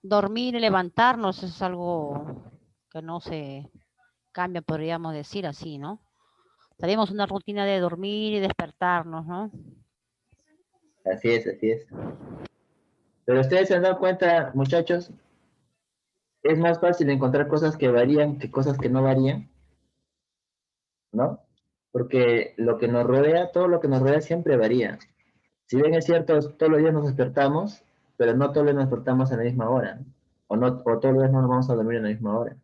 dormir y levantarnos, es algo que no se cambia, podríamos decir así, ¿no? Tenemos una rutina de dormir y despertarnos, ¿no? así es, así es. Pero ustedes se han dado cuenta, muchachos, es más fácil encontrar cosas que varían que cosas que no varían, ¿no? Porque lo que nos rodea, todo lo que nos rodea siempre varía. Si bien es cierto, todos los días nos despertamos, pero no todos los días nos despertamos a la misma hora, ¿no? O todos los días no nos vamos a dormir a la misma hora,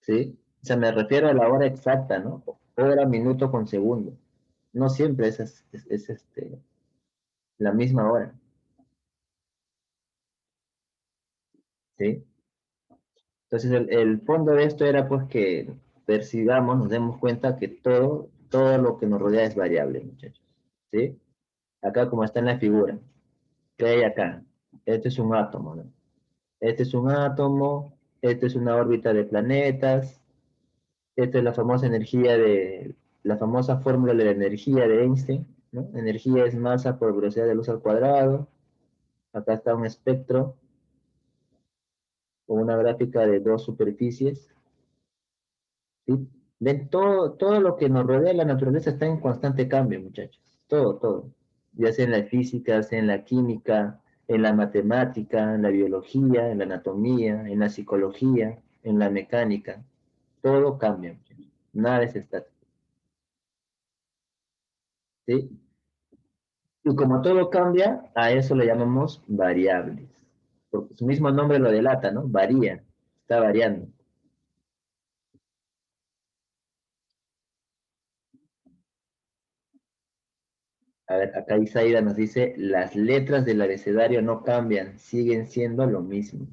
¿sí? O sea, me refiero a la hora exacta, ¿no? Hora, minuto con segundo. No siempre es la misma hora, ¿sí? Entonces, el fondo de esto era pues que percibamos, nos demos cuenta que todo lo que nos rodea es variable, muchachos, ¿sí? Acá como está en la figura, ¿qué hay acá? Este es un átomo, ¿no? Este es un átomo, este es una órbita de planetas, esta es la famosa la famosa fórmula de la energía de Einstein, ¿no? Energía es masa por velocidad de luz al cuadrado. Acá está un espectro con una gráfica de dos superficies, ¿sí? Ven, todo lo que nos rodea la naturaleza está en constante cambio, muchachos. Todo. Ya sea en la física, sea en la química, en la matemática, en la biología, en la anatomía, en la psicología, en la mecánica. Todo cambia, muchachos. Nada es estático, ¿sí? Y como todo cambia, a eso le llamamos variables. Porque su mismo nombre lo delata, ¿no? Varía, está variando. A ver, acá Isaida nos dice, las letras del abecedario no cambian, siguen siendo lo mismo.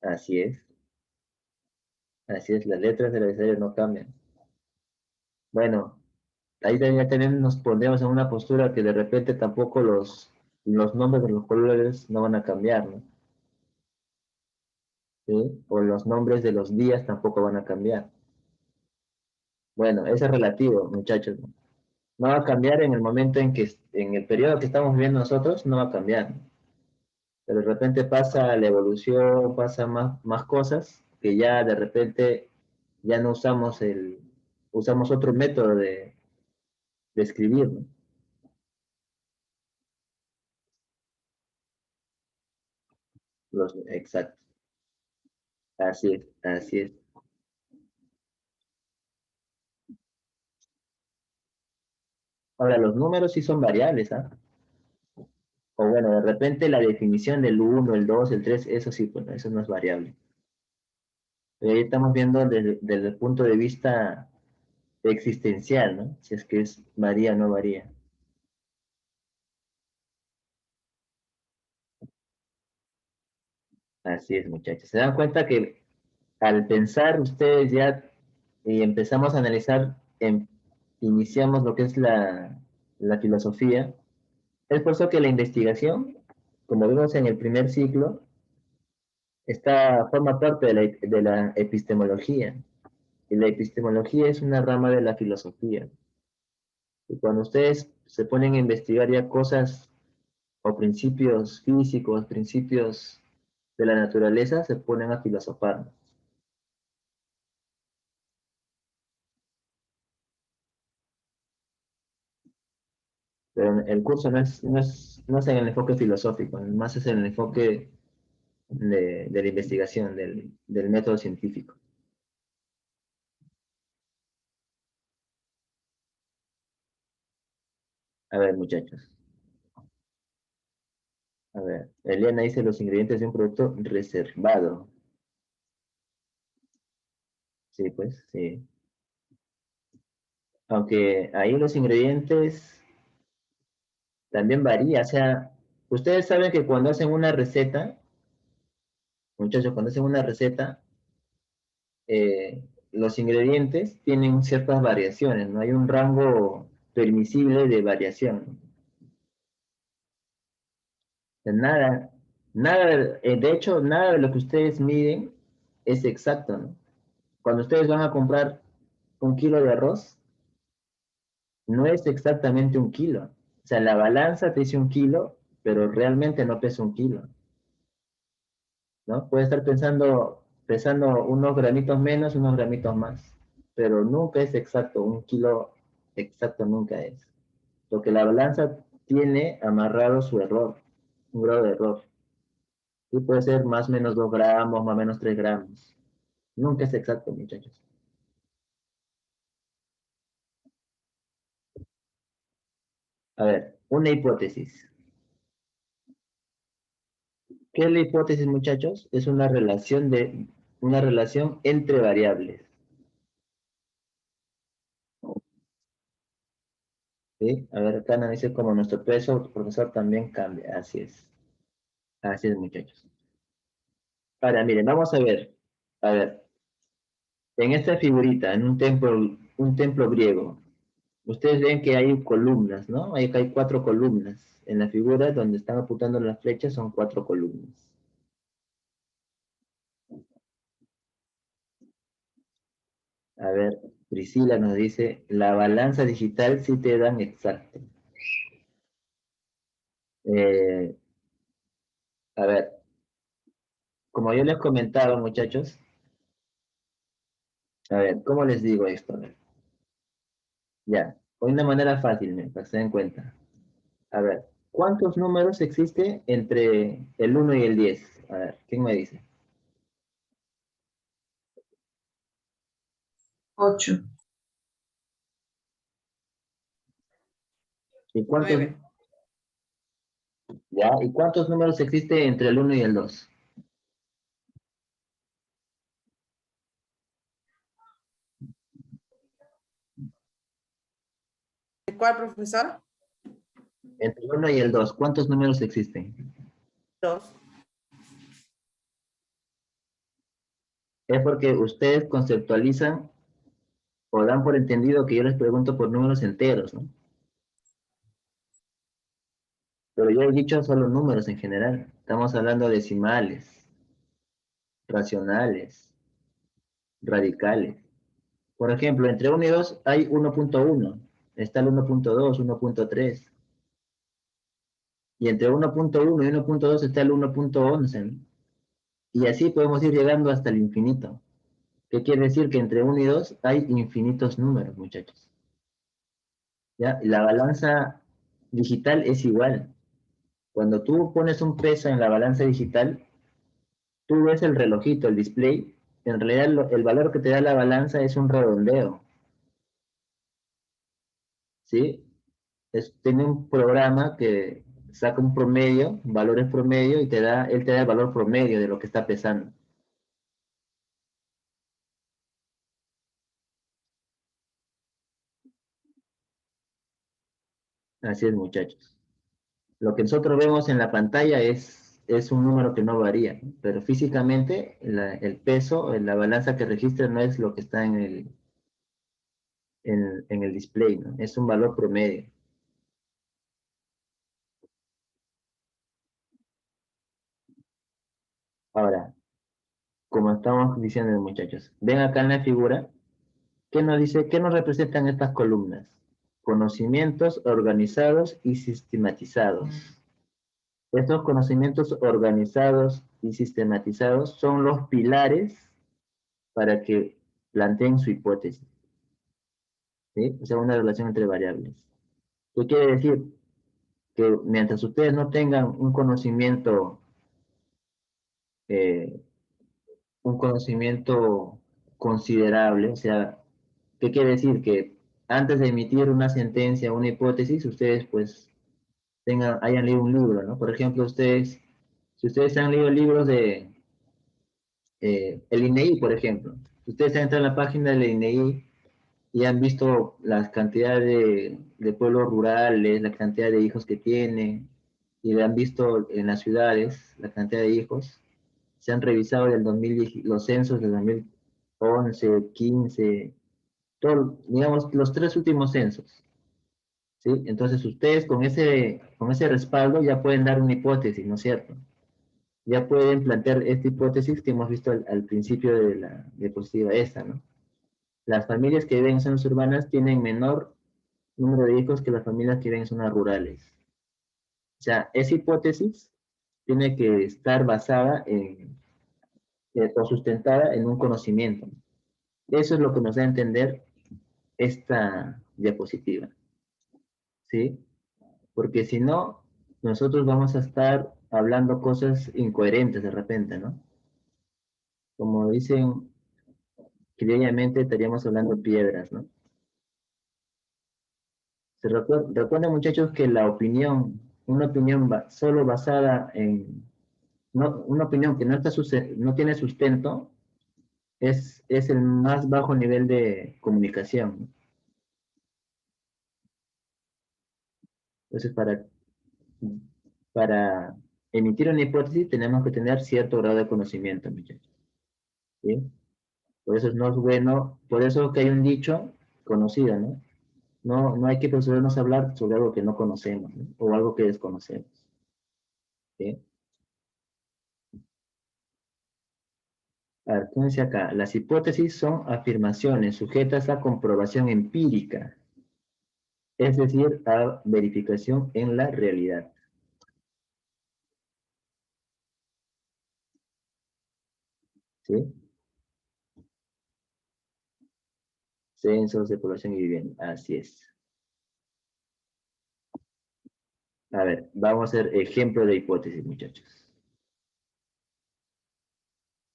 Así es, las letras del abecedario no cambian. Bueno, ahí también nos pondríamos en una postura que de repente tampoco los nombres de los colores no van a cambiar, ¿no? ¿Sí? O los nombres de los días tampoco van a cambiar. Bueno, eso es relativo, muchachos, ¿no? No va a cambiar en el momento en el periodo que estamos viviendo nosotros, no va a cambiar, ¿no? Pero de repente pasa la evolución, pasa más cosas que ya de repente ya no usamos otro método de escribir, ¿no? Exacto, así es, así es. Ahora, los números sí son variables, ¿ah? O bueno, de repente la definición del uno, el 2, el 3, eso sí, pues eso no es variable. Pero ahí estamos viendo desde el punto de vista existencial, ¿no? Si es que varía o no varía. Así es, muchachos. Se dan cuenta que al pensar ustedes ya y empezamos a analizar, iniciamos lo que es la filosofía, es por eso que la investigación, como vimos en el primer ciclo, forma parte de la epistemología. Y la epistemología es una rama de la filosofía. Y cuando ustedes se ponen a investigar ya cosas o principios físicos, principios de la naturaleza, se ponen a filosofar. Pero el curso no es en el enfoque filosófico, más es en el enfoque de la investigación, del método científico. A ver, muchachos. A ver, Eliana dice los ingredientes de un producto reservado. Sí, pues, sí. Aunque ahí los ingredientes también varía. O sea, ustedes saben que cuando hacen una receta, muchachos, cuando hacen una receta, los ingredientes tienen ciertas variaciones, ¿no? Hay un rango permisible de variación. Nada, nada, de hecho, nada de lo que ustedes miden es exacto, ¿no? Cuando ustedes van a comprar un kilo de arroz, no es exactamente un kilo. O sea, la balanza te dice un kilo, pero realmente no pesa un kilo, ¿no? Puede estar pesando unos gramitos menos, unos gramitos más, pero nunca es exacto, un kilo exacto nunca es. Porque la balanza tiene amarrado su error, un grado de error. Y puede ser más o menos 2 gramos, más o menos 3 gramos. Nunca es exacto, muchachos. A ver, una hipótesis. ¿Qué es la hipótesis, muchachos? Es una relación entre variables. ¿Sí? A ver, acá nos dice como nuestro peso, el profesor también cambia. Así es. Así es, muchachos. Ahora, miren, vamos a ver. A ver, en esta figurita, en un templo griego, ustedes ven que hay columnas, ¿no? Hay 4 columnas. En la figura donde están apuntando las flechas son 4 columnas. A ver, Priscila nos dice, la balanza digital sí te dan exacto. Eh, a ver, como yo les comentaba, muchachos, a ver, ¿cómo les digo esto? A ver, ya, de una manera fácil, para que se den cuenta. A ver, ¿cuántos números existe entre el 1 y el 10? A ver, ¿quién me dice? 8. ¿Y cuántos, 9. ya, ¿y cuántos números existe entre el 1 y el 2? ¿Cuál, profesor? Entre el 1 y el 2, ¿cuántos números existen? 2. Es porque ustedes conceptualizan o dan por entendido que yo les pregunto por números enteros, ¿no? Pero yo he dicho solo números en general. Estamos hablando de decimales, racionales, radicales. Por ejemplo, entre 1 y 2 hay 1.1, está el 1.2, 1.3. Y entre 1.1 y 1.2 está el 1.11, ¿no? Y así podemos ir llegando hasta el infinito. ¿Qué quiere decir? Que entre 1 y 2 hay infinitos números, muchachos. ¿Ya? La balanza digital es igual. Cuando tú pones un peso en la balanza digital, tú ves el relojito, el display, en realidad el valor que te da la balanza es un redondeo, ¿sí? Tiene un programa que saca un promedio, valores promedio, y él te da el valor promedio de lo que está pesando. Así es, muchachos. Lo que nosotros vemos en la pantalla es un número que no varía, ¿no? Pero físicamente el peso, la balanza que registra no es lo que está en el display, ¿no? Es un valor promedio. Ahora, como estamos diciendo, muchachos, ven acá en la figura, ¿qué nos dice? ¿Qué nos representan estas columnas? Conocimientos organizados y sistematizados. Estos conocimientos organizados y sistematizados son los pilares para que planteen su hipótesis, ¿sí? O sea, una relación entre variables. ¿Qué quiere decir? Que mientras ustedes no tengan eh, un conocimiento considerable, o sea, ¿qué quiere decir? Que antes de emitir una sentencia, una hipótesis, ustedes pues hayan leído un libro, ¿no? Por ejemplo, si ustedes han leído libros de el INEI, por ejemplo, ustedes han entrado en la página del INEI y han visto las cantidades de pueblos rurales, la cantidad de hijos que tienen, y han visto en las ciudades la cantidad de hijos. Se han revisado los censos del 2011, 15, digamos, los 3 últimos censos. ¿Sí? Entonces ustedes con ese respaldo ya pueden dar una hipótesis, ¿no es cierto? Ya pueden plantear esta hipótesis que hemos visto al principio de la diapositiva esta, ¿no? Las familias que viven en zonas urbanas tienen menor número de hijos que las familias que viven en zonas rurales. O sea, esa hipótesis tiene que estar basada o sustentada en un conocimiento. Eso es lo que nos da a entender esta diapositiva, ¿sí? Porque si no, nosotros vamos a estar hablando cosas incoherentes de repente, ¿no? Como dicen, criollanamente estaríamos hablando piedras, ¿no? Recuerden, muchachos, que la opinión, una opinión solo basada en, una opinión que no tiene sustento, es el más bajo nivel de comunicación, ¿no? Entonces, para emitir una hipótesis tenemos que tener cierto grado de conocimiento, muchachos, ¿sí? Por eso no es bueno, por eso que hay un dicho conocido, ¿no? No hay que procedernos a hablar sobre algo que no conocemos, ¿no? O algo que desconocemos, ¿sí? A ver, ¿qué dice acá? Las hipótesis son afirmaciones sujetas a comprobación empírica, es decir, a verificación en la realidad. ¿Sí? Censos de población y vivienda, así es. A ver, vamos a hacer ejemplo de hipótesis, muchachos.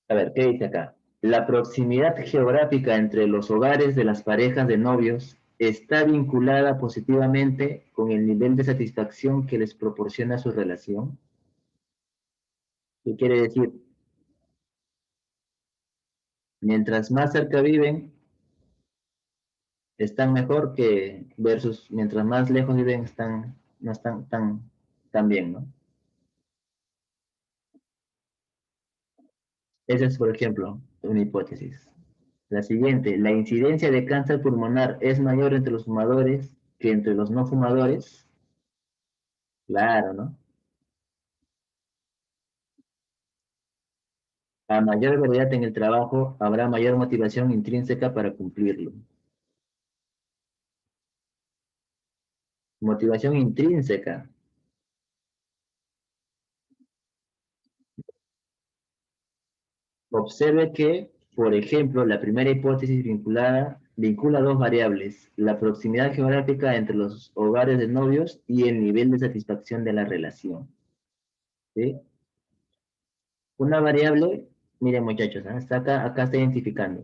A ver, ¿qué dice acá? La proximidad geográfica entre los hogares de las parejas de novios está vinculada positivamente con el nivel de satisfacción que les proporciona su relación. ¿Qué quiere decir? Mientras más cerca viven, están mejor que versus mientras más lejos viven, no están tan bien, ¿no? Esa es, por ejemplo, una hipótesis. La siguiente, la incidencia de cáncer pulmonar es mayor entre los fumadores que entre los no fumadores. Claro, ¿no? A mayor variedad en el trabajo, habrá mayor motivación intrínseca para cumplirlo. Motivación intrínseca. Observe que, por ejemplo, la primera hipótesis vincula dos variables, la proximidad geográfica entre los hogares de novios y el nivel de satisfacción de la relación. ¿Sí? Una variable, miren muchachos, ¿eh? Acá está identificando.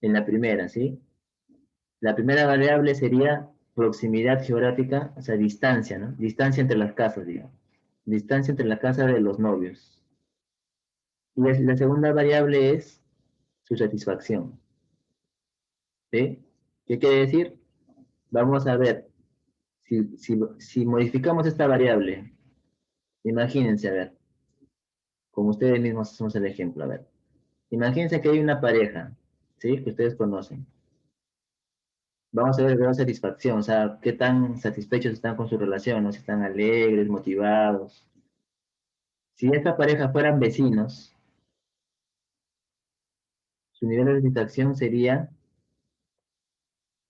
En la primera, ¿sí? La primera variable sería proximidad geográfica, o sea, distancia, ¿no? Distancia entre las casas, digamos. Distancia entre la casa de los novios. Y la segunda variable es su satisfacción. ¿Sí? ¿Qué quiere decir? Vamos a ver, si modificamos esta variable, imagínense, a ver, como ustedes mismos hacemos el ejemplo, a ver. Imagínense que hay una pareja, ¿sí? Que ustedes conocen. Vamos a ver el grado de satisfacción, o sea, qué tan satisfechos están con su relación, ¿no? Si están alegres, motivados. Si esta pareja fueran vecinos, su nivel de satisfacción sería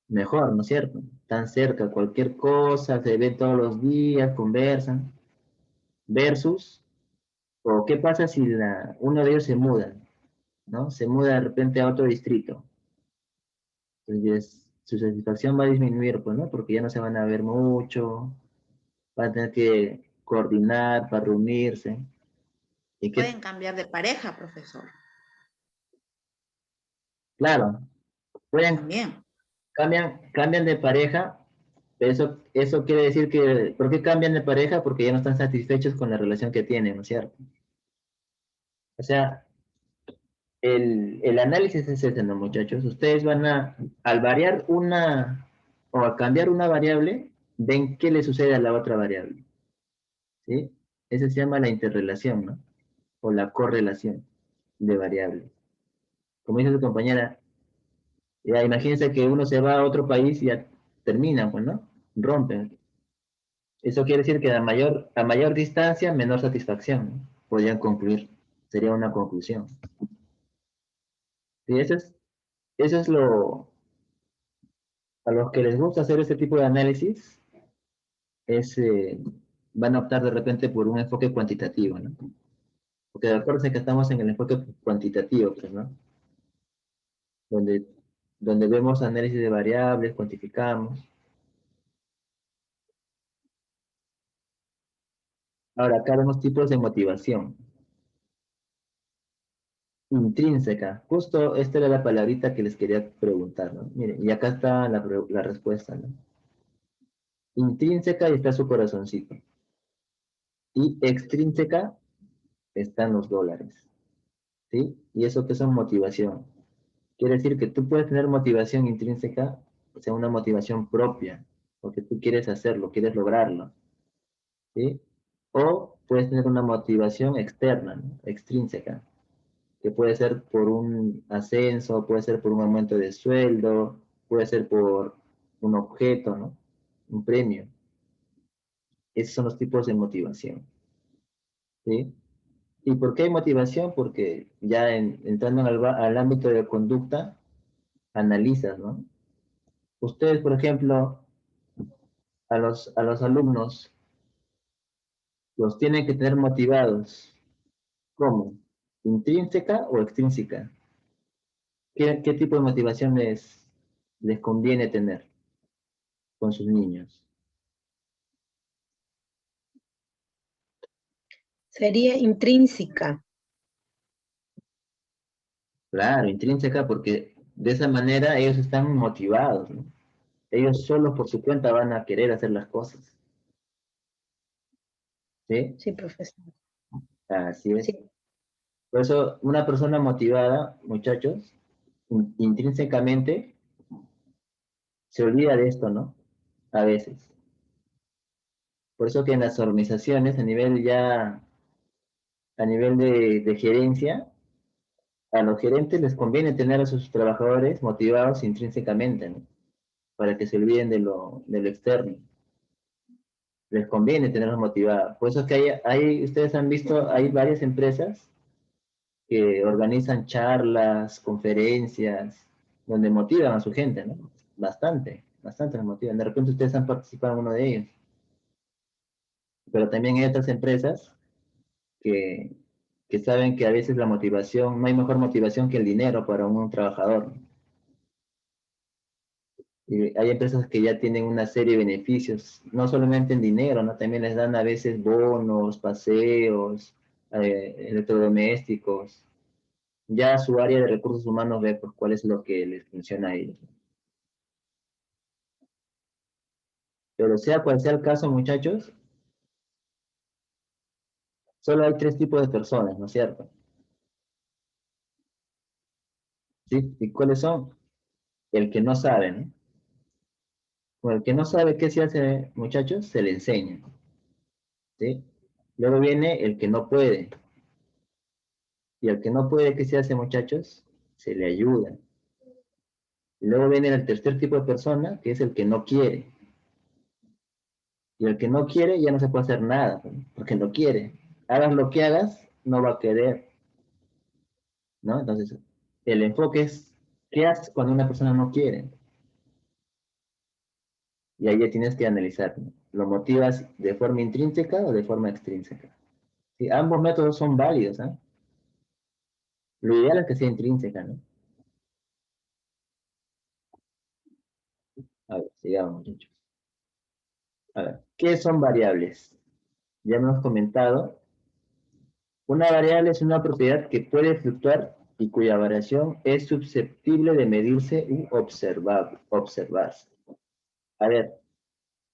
mejor, ¿no es cierto? Tan cerca, cualquier cosa, se ven todos los días, conversan, versus, o qué pasa si uno de ellos se muda, ¿no? Se muda de repente a otro distrito. Entonces, su satisfacción va a disminuir, pues, ¿no? Porque ya no se van a ver mucho, van a tener que coordinar para reunirse. ¿Y qué? Pueden cambiar de pareja, profesor. Claro, pueden, También. cambian de pareja, pero eso quiere decir que, ¿por qué cambian de pareja? Porque ya no están satisfechos con la relación que tienen, ¿no es cierto? O sea, el análisis es ese, ¿no, muchachos? Ustedes al variar o a cambiar una variable, ven qué le sucede a la otra variable, ¿sí? Eso se llama la interrelación, ¿no? O la correlación de variables. Como dice su compañera, ya imagínense que uno se va a otro país y ya termina, pues, ¿no? rompen. Eso quiere decir que a mayor distancia, menor satisfacción, ¿no? Podrían concluir, sería una conclusión. Y eso es lo, a los que les gusta hacer este tipo de análisis, es, van a optar de repente por un enfoque cuantitativo, ¿no? Porque acuérdense que estamos en el enfoque cuantitativo, pues, ¿no? Donde, donde vemos análisis de variables, cuantificamos. Ahora, acá vemos tipos de motivación. Intrínseca. Justo esta era la palabrita que les quería preguntar, ¿no? Miren, y acá está la respuesta, ¿no? Intrínseca y está su corazoncito. Y extrínseca están los dólares, ¿sí? Y eso que son motivación. Quiere decir que tú puedes tener motivación intrínseca, o sea, una motivación propia, porque tú quieres hacerlo, quieres lograrlo, ¿sí? O puedes tener una motivación externa, ¿no? Extrínseca, que puede ser por un ascenso, puede ser por un aumento de sueldo, puede ser por un objeto, ¿no? Un premio. Esos son los tipos de motivación, ¿sí? ¿Y por qué hay motivación? Porque ya entrando al ámbito de conducta, analizas, ¿no? Ustedes, por ejemplo, a los alumnos los tienen que tener motivados. ¿Cómo? ¿Intrínseca o extrínseca? ¿Qué tipo de motivación les conviene tener con sus niños? Sería intrínseca. Claro, intrínseca porque de esa manera ellos están motivados, ¿no? Ellos solos por su cuenta van a querer hacer las cosas. ¿Sí? Sí, profesor. Así es. Sí. Por eso, una persona motivada, muchachos, intrínsecamente se olvida de esto, ¿no? A veces. Por eso que en las organizaciones, a nivel de gerencia, a los gerentes les conviene tener a sus trabajadores motivados intrínsecamente, ¿no? Para que se olviden de lo externo. Les conviene tenerlos motivados. Por eso es que ustedes han visto, hay varias empresas que organizan charlas, conferencias, donde motivan a su gente, ¿no? Bastante los motivan. De repente ustedes han participado en uno de ellos. Pero también hay otras empresas que, que saben que a veces la motivación, no hay mejor motivación que el dinero para un trabajador. Y hay empresas que ya tienen una serie de beneficios, no solamente en dinero, ¿no? También les dan a veces bonos, paseos, electrodomésticos. Ya su área de recursos humanos ve pues, cuál es lo que les funciona a ellos. Pero sea cual sea el caso, muchachos, solo hay tres tipos de personas, ¿no es cierto? ¿Sí? ¿Y cuáles son? El que no sabe, ¿no? O el que no sabe qué se hace, muchachos, se le enseña, ¿sí? Luego viene el que no puede. Y al que no puede, ¿qué se hace, muchachos? Se le ayuda. Y luego viene el tercer tipo de persona, que es el que no quiere. Y el que no quiere ya no se puede hacer nada, ¿no? Porque no quiere. Hagas lo que hagas, no va a querer, ¿no? Entonces, el enfoque es, ¿qué haces cuando una persona no quiere? Y ahí ya tienes que analizar, ¿no? ¿Lo motivas de forma intrínseca o de forma extrínseca? Sí, ambos métodos son válidos, ¿eh? Lo ideal es que sea intrínseca, ¿no? A ver, sigamos, muchachos. A ver, ¿qué son variables? Ya hemos comentado. Una variable es una propiedad que puede fluctuar y cuya variación es susceptible de medirse u observarse. A ver,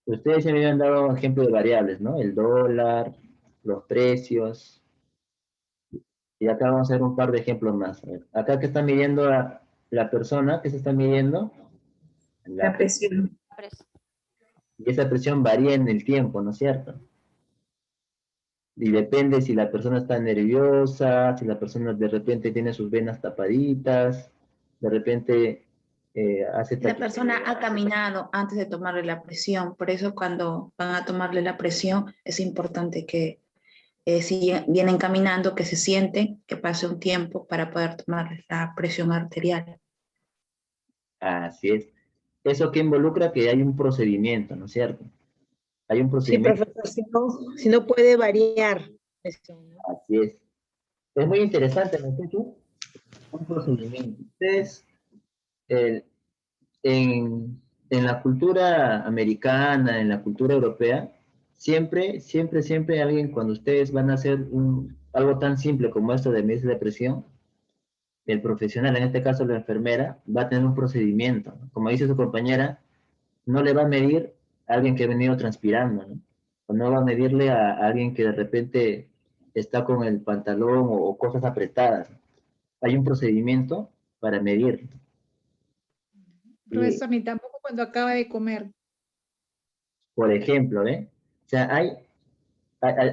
ustedes ya me habían dado un ejemplo de variables, ¿no? El dólar, los precios. Y acá vamos a ver un par de ejemplos más. A ver, acá que está midiendo la persona, que se está midiendo, La la, presión. y esa presión varía en el tiempo, ¿no es cierto? Y depende si la persona está nerviosa, si la persona de repente tiene sus venas tapaditas, de repente hace La persona ha caminado antes de tomarle la presión, por eso cuando van a tomarle la presión es importante que si vienen caminando, que se sienten, que pase un tiempo para poder tomarles la presión arterial. Así es. Eso que involucra que hay un procedimiento, ¿no es cierto? Hay un Sí, procedimiento. profesor, si no puede variar. Así es. Es muy interesante, ¿no es cierto? Un procedimiento. Ustedes, el- en la cultura americana, en la cultura europea, siempre alguien, cuando ustedes van a hacer algo tan simple como esto de medir de presión, el profesional, en este caso la enfermera, va a tener un procedimiento, ¿no? Como dice su compañera, no le va a medir a alguien que ha venido transpirando, ¿no? O no va a medirle a alguien que de repente está con el pantalón o cosas apretadas. Hay un procedimiento para medir. Y, Profesor, ni tampoco cuando acaba de comer. por ejemplo, ¿eh? O sea,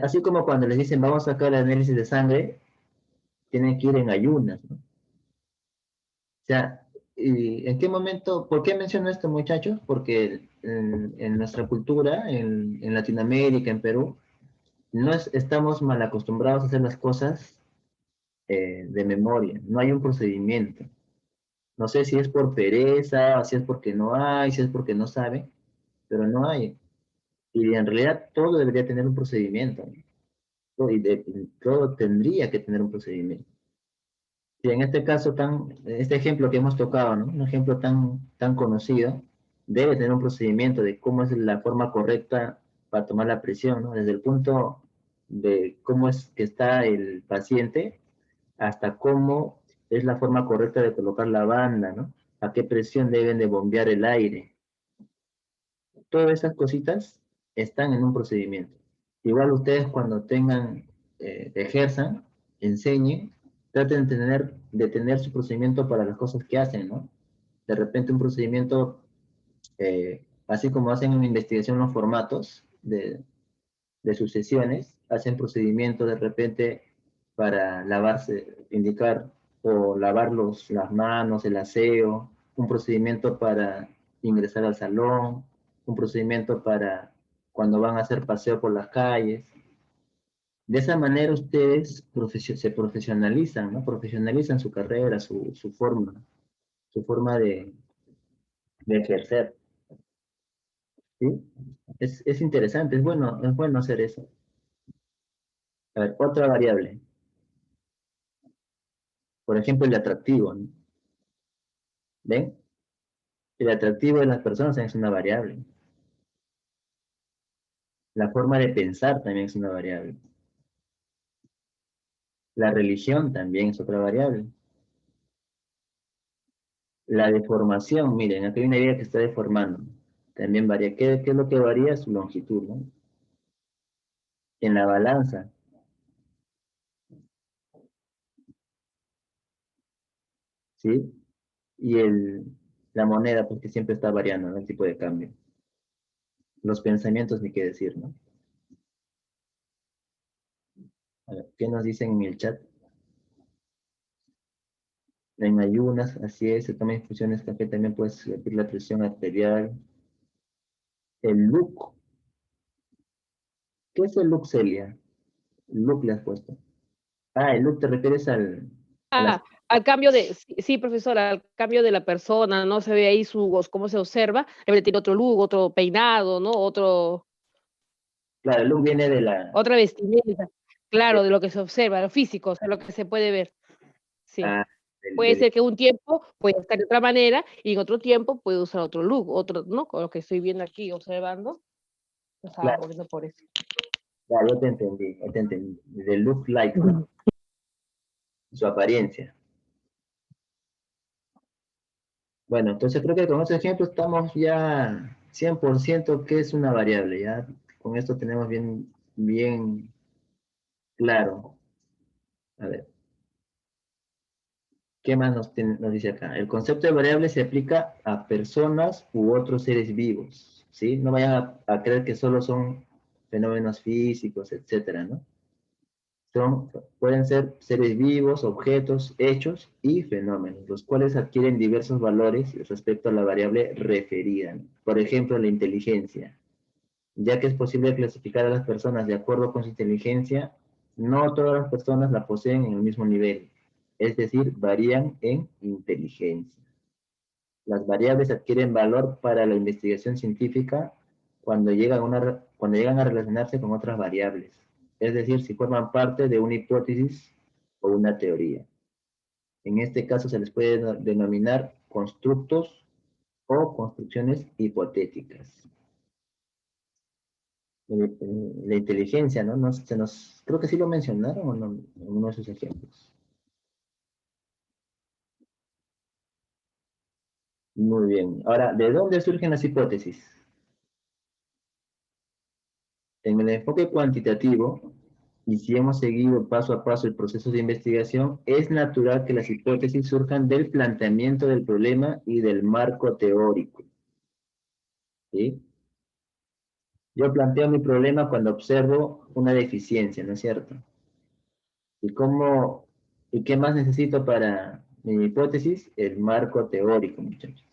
así como cuando les dicen vamos a sacar el análisis de sangre, tienen que ir en ayunas, ¿no? O sea, ¿y en qué momento, por qué menciono esto, muchachos? Porque en nuestra cultura, en Latinoamérica, en Perú, estamos mal acostumbrados a hacer las cosas de memoria, no hay un procedimiento. No sé si es por pereza, si es porque no hay, si es porque no sabe, pero no hay. Y en realidad todo debería tener un procedimiento, ¿no? Todo tendría que tener un procedimiento. Y en este caso, este ejemplo que hemos tocado, ¿no? Un ejemplo tan conocido, debe tener un procedimiento de cómo es la forma correcta para tomar la presión, ¿no? Desde el punto de cómo es que está el paciente hasta cómo es la forma correcta de colocar la banda, ¿no? A qué presión deben de bombear el aire. Todas esas cositas están en un procedimiento. Igual ustedes cuando ejerzan, enseñen, traten de tener su procedimiento para las cosas que hacen, ¿no? De repente un procedimiento, así como hacen en investigación los formatos de sus sesiones, hacen procedimientos de repente para lavarse, indicar o lavar las manos, el aseo, un procedimiento para ingresar al salón, un procedimiento para cuando van a hacer paseo por las calles. De esa manera ustedes se profesionalizan, ¿no? Profesionalizan su carrera, su forma de ejercer, ¿sí? Es interesante, es bueno hacer eso. A ver, otra variable. Por ejemplo, el atractivo, ¿no? ¿Ven? El atractivo de las personas es una variable. La forma de pensar también es una variable. La religión también es otra variable. La deformación, miren, aquí hay una idea que está deformando. También varía. ¿Qué es lo que varía? Su longitud, ¿no? En la balanza. ¿Sí? Y la moneda, porque siempre está variando, ¿no? El tipo de cambio. Los pensamientos, ni qué decir, ¿no? A ver, ¿qué nos dicen en el chat? En ayunas, así es, se toma infusiones, café, también puedes subir la presión arterial. El look. ¿Qué es el look, Celia? El look le has puesto. Ah, el look te refieres a las... Al cambio de, sí, profesora, al cambio de la persona, ¿no? Se ve ahí cómo se observa, debe tener otro look, otro peinado, ¿no? Claro, el look viene de la... Otra vestimenta, claro, de lo que se observa, lo físico, o sea, lo que se puede ver, sí. ah, Puede ser que un tiempo pueda estar de otra manera y en otro tiempo puede usar otro look, otro, ¿no? Con lo que estoy viendo aquí, observando, lo estaba claro, poniendo por eso. claro, yo te entendí. Del look like, ¿no? Su apariencia. Bueno, entonces creo que con este ejemplo estamos ya 100% que es una variable, ya con esto tenemos bien claro. A ver, ¿qué más nos dice acá? El concepto de variable se aplica a personas u otros seres vivos, ¿sí? No vayan a creer que solo son fenómenos físicos, etcétera, ¿no? Pueden ser seres vivos, objetos, hechos y fenómenos, los cuales adquieren diversos valores respecto a la variable referida. Por ejemplo, la inteligencia. Ya que es posible clasificar a las personas de acuerdo con su inteligencia, no todas las personas la poseen en el mismo nivel, es decir, varían en inteligencia. Las variables adquieren valor para la investigación científica cuando llegan a relacionarse con otras variables, es decir, si forman parte de una hipótesis o una teoría. En este caso se les puede denominar constructos o construcciones hipotéticas. La inteligencia, ¿no? Creo que sí lo mencionaron o no, en uno de sus ejemplos. Muy bien. Ahora, ¿de dónde surgen las hipótesis? En el enfoque cuantitativo, y si hemos seguido paso a paso el proceso de investigación, es natural que las hipótesis surjan del planteamiento del problema y del marco teórico. ¿Sí? Yo planteo mi problema cuando observo una deficiencia, ¿no es cierto? ¿Y qué más necesito para mi hipótesis? El marco teórico, muchachos.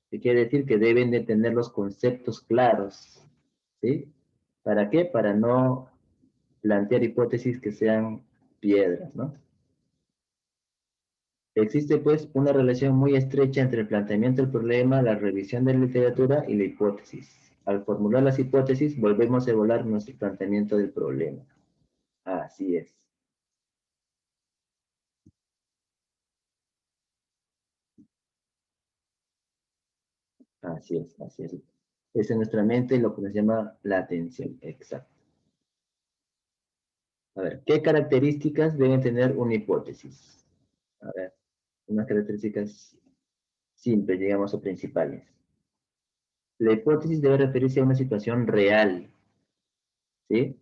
¿Qué quiere decir? Que deben de tener los conceptos claros, ¿sí? ¿Para qué? Para no plantear hipótesis que sean piedras, ¿no? Existe, pues, una relación muy estrecha entre el planteamiento del problema, la revisión de la literatura y la hipótesis. Al formular las hipótesis, volvemos a evaluar nuestro planteamiento del problema. Así es. Así es, así es. Es en nuestra mente lo que nos llama la atención. Exacto. A ver, ¿qué características deben tener una hipótesis? A ver, unas características simples, digamos, o principales. La hipótesis debe referirse a una situación real, ¿sí?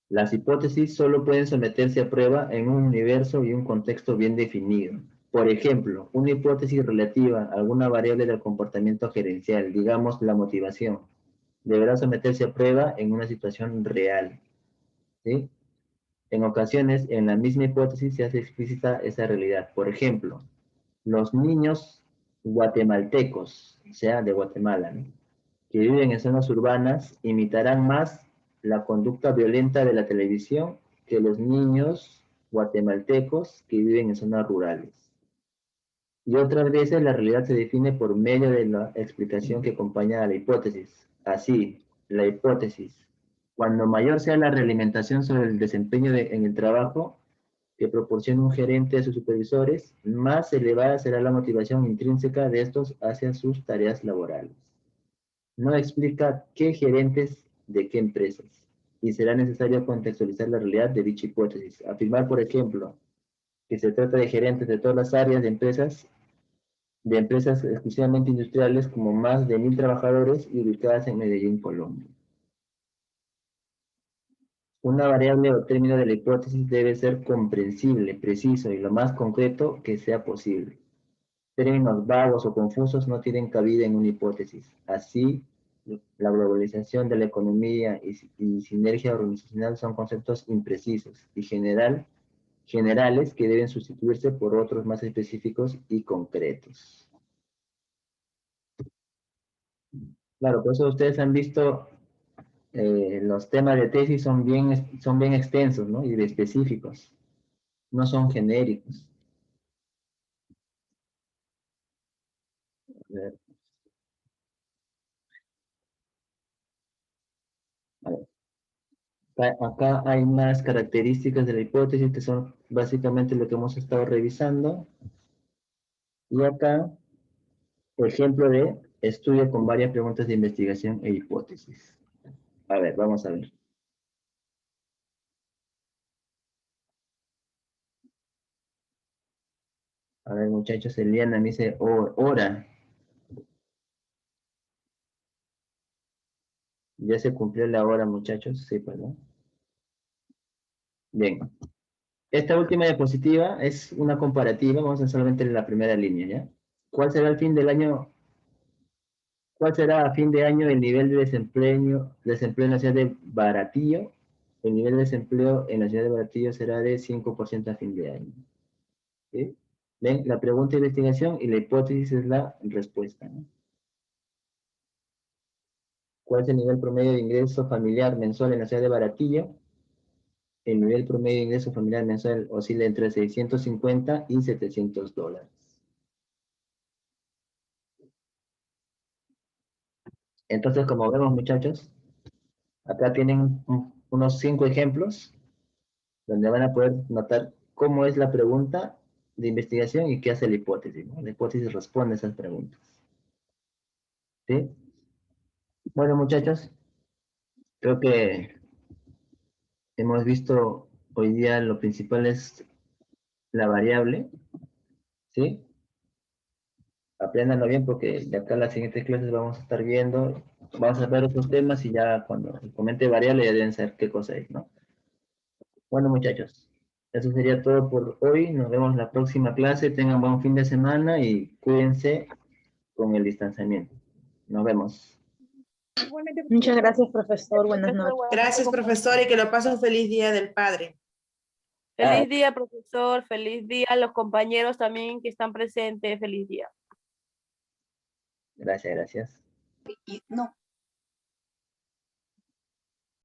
Las hipótesis solo pueden someterse a prueba en un universo y un contexto bien definido. Por ejemplo, una hipótesis relativa a alguna variable del comportamiento gerencial, digamos la motivación, deberá someterse a prueba en una situación real, ¿sí? En ocasiones, en la misma hipótesis se hace explícita esa realidad. Por ejemplo, los niños guatemaltecos, o sea, de Guatemala, ¿no?, que viven en zonas urbanas imitarán más la conducta violenta de la televisión que los niños guatemaltecos que viven en zonas rurales. Y otras veces la realidad se define por medio de la explicación que acompaña a la hipótesis. Así, la hipótesis, cuando mayor sea la realimentación sobre el desempeño en el trabajo que proporciona un gerente a sus supervisores, más elevada será la motivación intrínseca de estos hacia sus tareas laborales. No explica qué gerentes de qué empresas, y será necesario contextualizar la realidad de dicha hipótesis. Afirmar, por ejemplo, que se trata de gerentes de todas las áreas de empresas exclusivamente industriales como más de 1.000 trabajadores y ubicadas en Medellín, Colombia. Una variable o término de la hipótesis debe ser comprensible, preciso y lo más concreto que sea posible. Términos vagos o confusos no tienen cabida en una hipótesis. Así, la globalización de la economía y sinergia organizacional son conceptos imprecisos y generales que deben sustituirse por otros más específicos y concretos. Claro, por eso ustedes han visto los temas de tesis son bien extensos, ¿no? Y específicos, no son genéricos. A ver. A ver. Acá hay más características de la hipótesis que son básicamente lo que hemos estado revisando. Y acá, por ejemplo, de estudio con varias preguntas de investigación e hipótesis. A ver, vamos a ver. A ver, muchachos, Eliana me dice hora. Ya se cumplió la hora, muchachos. Sí, perdón. Bien. Esta última diapositiva es una comparativa. Vamos a solamente en la primera línea, ¿ya? ¿Cuál será el fin del año? ¿Cuál será a fin de año el nivel de desempleo en la ciudad de Baratillo el nivel de desempleo en la ciudad de Baratillo será de 5% a fin de año. ¿Sí? ¿Ven? La pregunta de investigación y la hipótesis es la respuesta, ¿no? ¿Cuál es el nivel promedio de ingreso familiar mensual en la ciudad de Baratillo? El nivel promedio de ingreso familiar mensual oscila entre 650 y $700. Entonces, como vemos, muchachos, acá tienen unos 5 ejemplos donde van a poder notar cómo es la pregunta de investigación y qué hace la hipótesis, ¿no? La hipótesis responde a esas preguntas. ¿Sí? Bueno, muchachos, creo que hemos visto hoy día lo principal es la variable, ¿sí? Apréndanlo bien porque de acá en las siguientes clases vamos a estar viendo, vamos a ver otros temas y ya cuando comente variable ya deben saber qué cosa es, ¿no? Bueno, muchachos, eso sería todo por hoy. Nos vemos la próxima clase. Tengan buen fin de semana y cuídense con el distanciamiento. Nos vemos. Igualmente, Muchas profesor. gracias, profesor. Buenas Profesor, noches. buenas Gracias, noches. profesor, y que lo pase un feliz Día del Padre. Feliz día, profesor. Feliz día a los compañeros también que están presentes. Feliz día. Gracias, gracias. No.